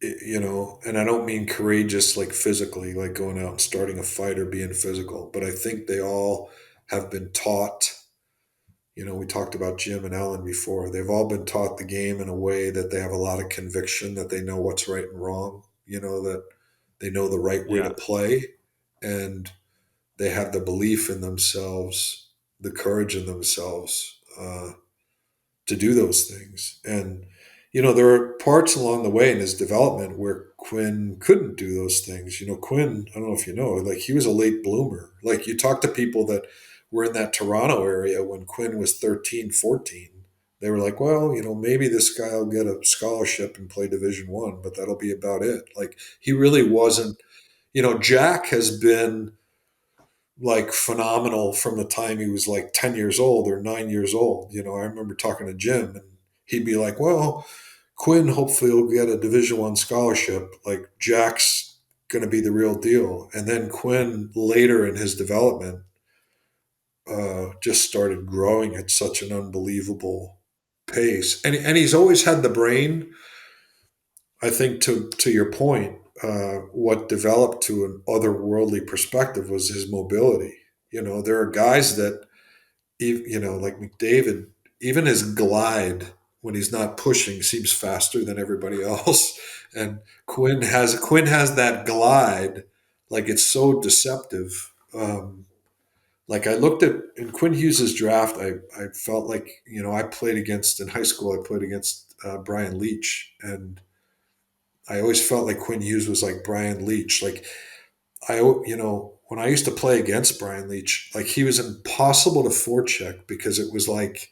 and I don't mean courageous like physically, like going out and starting a fight or being physical, but I think they all have been taught. We talked about Jim and Alan before. They've all been taught the game in a way that they have a lot of conviction, that they know what's right and wrong, that they know the right way to Yeah. play, and they have the belief in themselves, the courage in themselves to do those things. And, there are parts along the way in his development where Quinn couldn't do those things. Quinn, I don't know if you know, like he was a late bloomer. Like you talk to people that were in that Toronto area when Quinn was 13, 14. They were like, well, maybe this guy will get a scholarship and play Division 1, but that'll be about it. Like he really wasn't, Jack has been like phenomenal from the time he was like 10 years old or 9 years old. I remember talking to Jim and he'd be like, well, Quinn hopefully will get a Division 1 scholarship. Like Jack's going to be the real deal. And then Quinn later in his development just started growing at such an unbelievable pace. And he's always had the brain. I think to your point, what developed to an otherworldly perspective was his mobility. There are guys that, like McDavid, even his glide when he's not pushing seems faster than everybody else. And Quinn has that glide, like it's so deceptive. Like I looked at in Quinn Hughes's draft, I felt like I played against in high school. I played against Brian Leach, and I always felt like Quinn Hughes was like Brian Leach. Like when I used to play against Brian Leach, like he was impossible to forecheck because it was like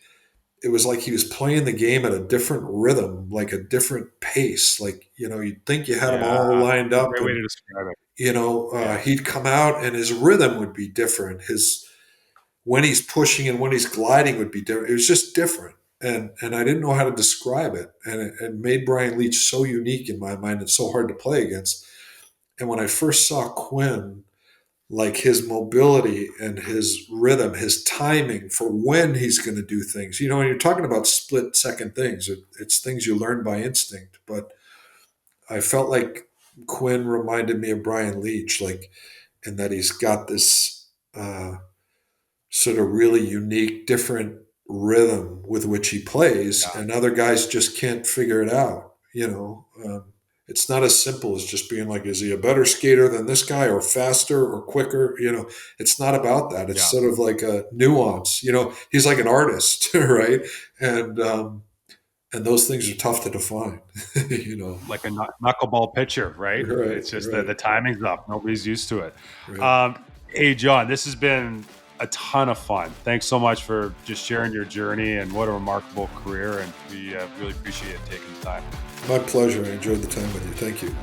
he was playing the game at a different rhythm, like a different pace. Like you'd think you had them all Yeah, lined it's a up, great way and to describe it. Yeah. he'd come out and his rhythm would be different. His when he's pushing and when he's gliding would be different. It was just different. And I didn't know how to describe it. And it made Brian Leach so unique in my mind and so hard to play against. And when I first saw Quinn, like his mobility and his rhythm, his timing for when he's going to do things. You know, when you're talking about split second things, it's things you learn by instinct. But I felt like Quinn reminded me of Brian Leach, like in that he's got this sort of really unique, different rhythm with which he plays, Yeah. and other guys just can't figure it out. It's not as simple as just being like, is he a better skater than this guy, or faster, or quicker? It's not about that. It's Yeah. sort of like a nuance. He's like an artist, right? And those things are tough to define. Like a knuckleball pitcher, right? Right, It's just right, the timing's up. Nobody's used to it. right. Hey, John, this has been a ton of fun. Thanks so much for just sharing your journey, and what a remarkable career. And we really appreciate you taking the time. My pleasure. I enjoyed the time with you. Thank you.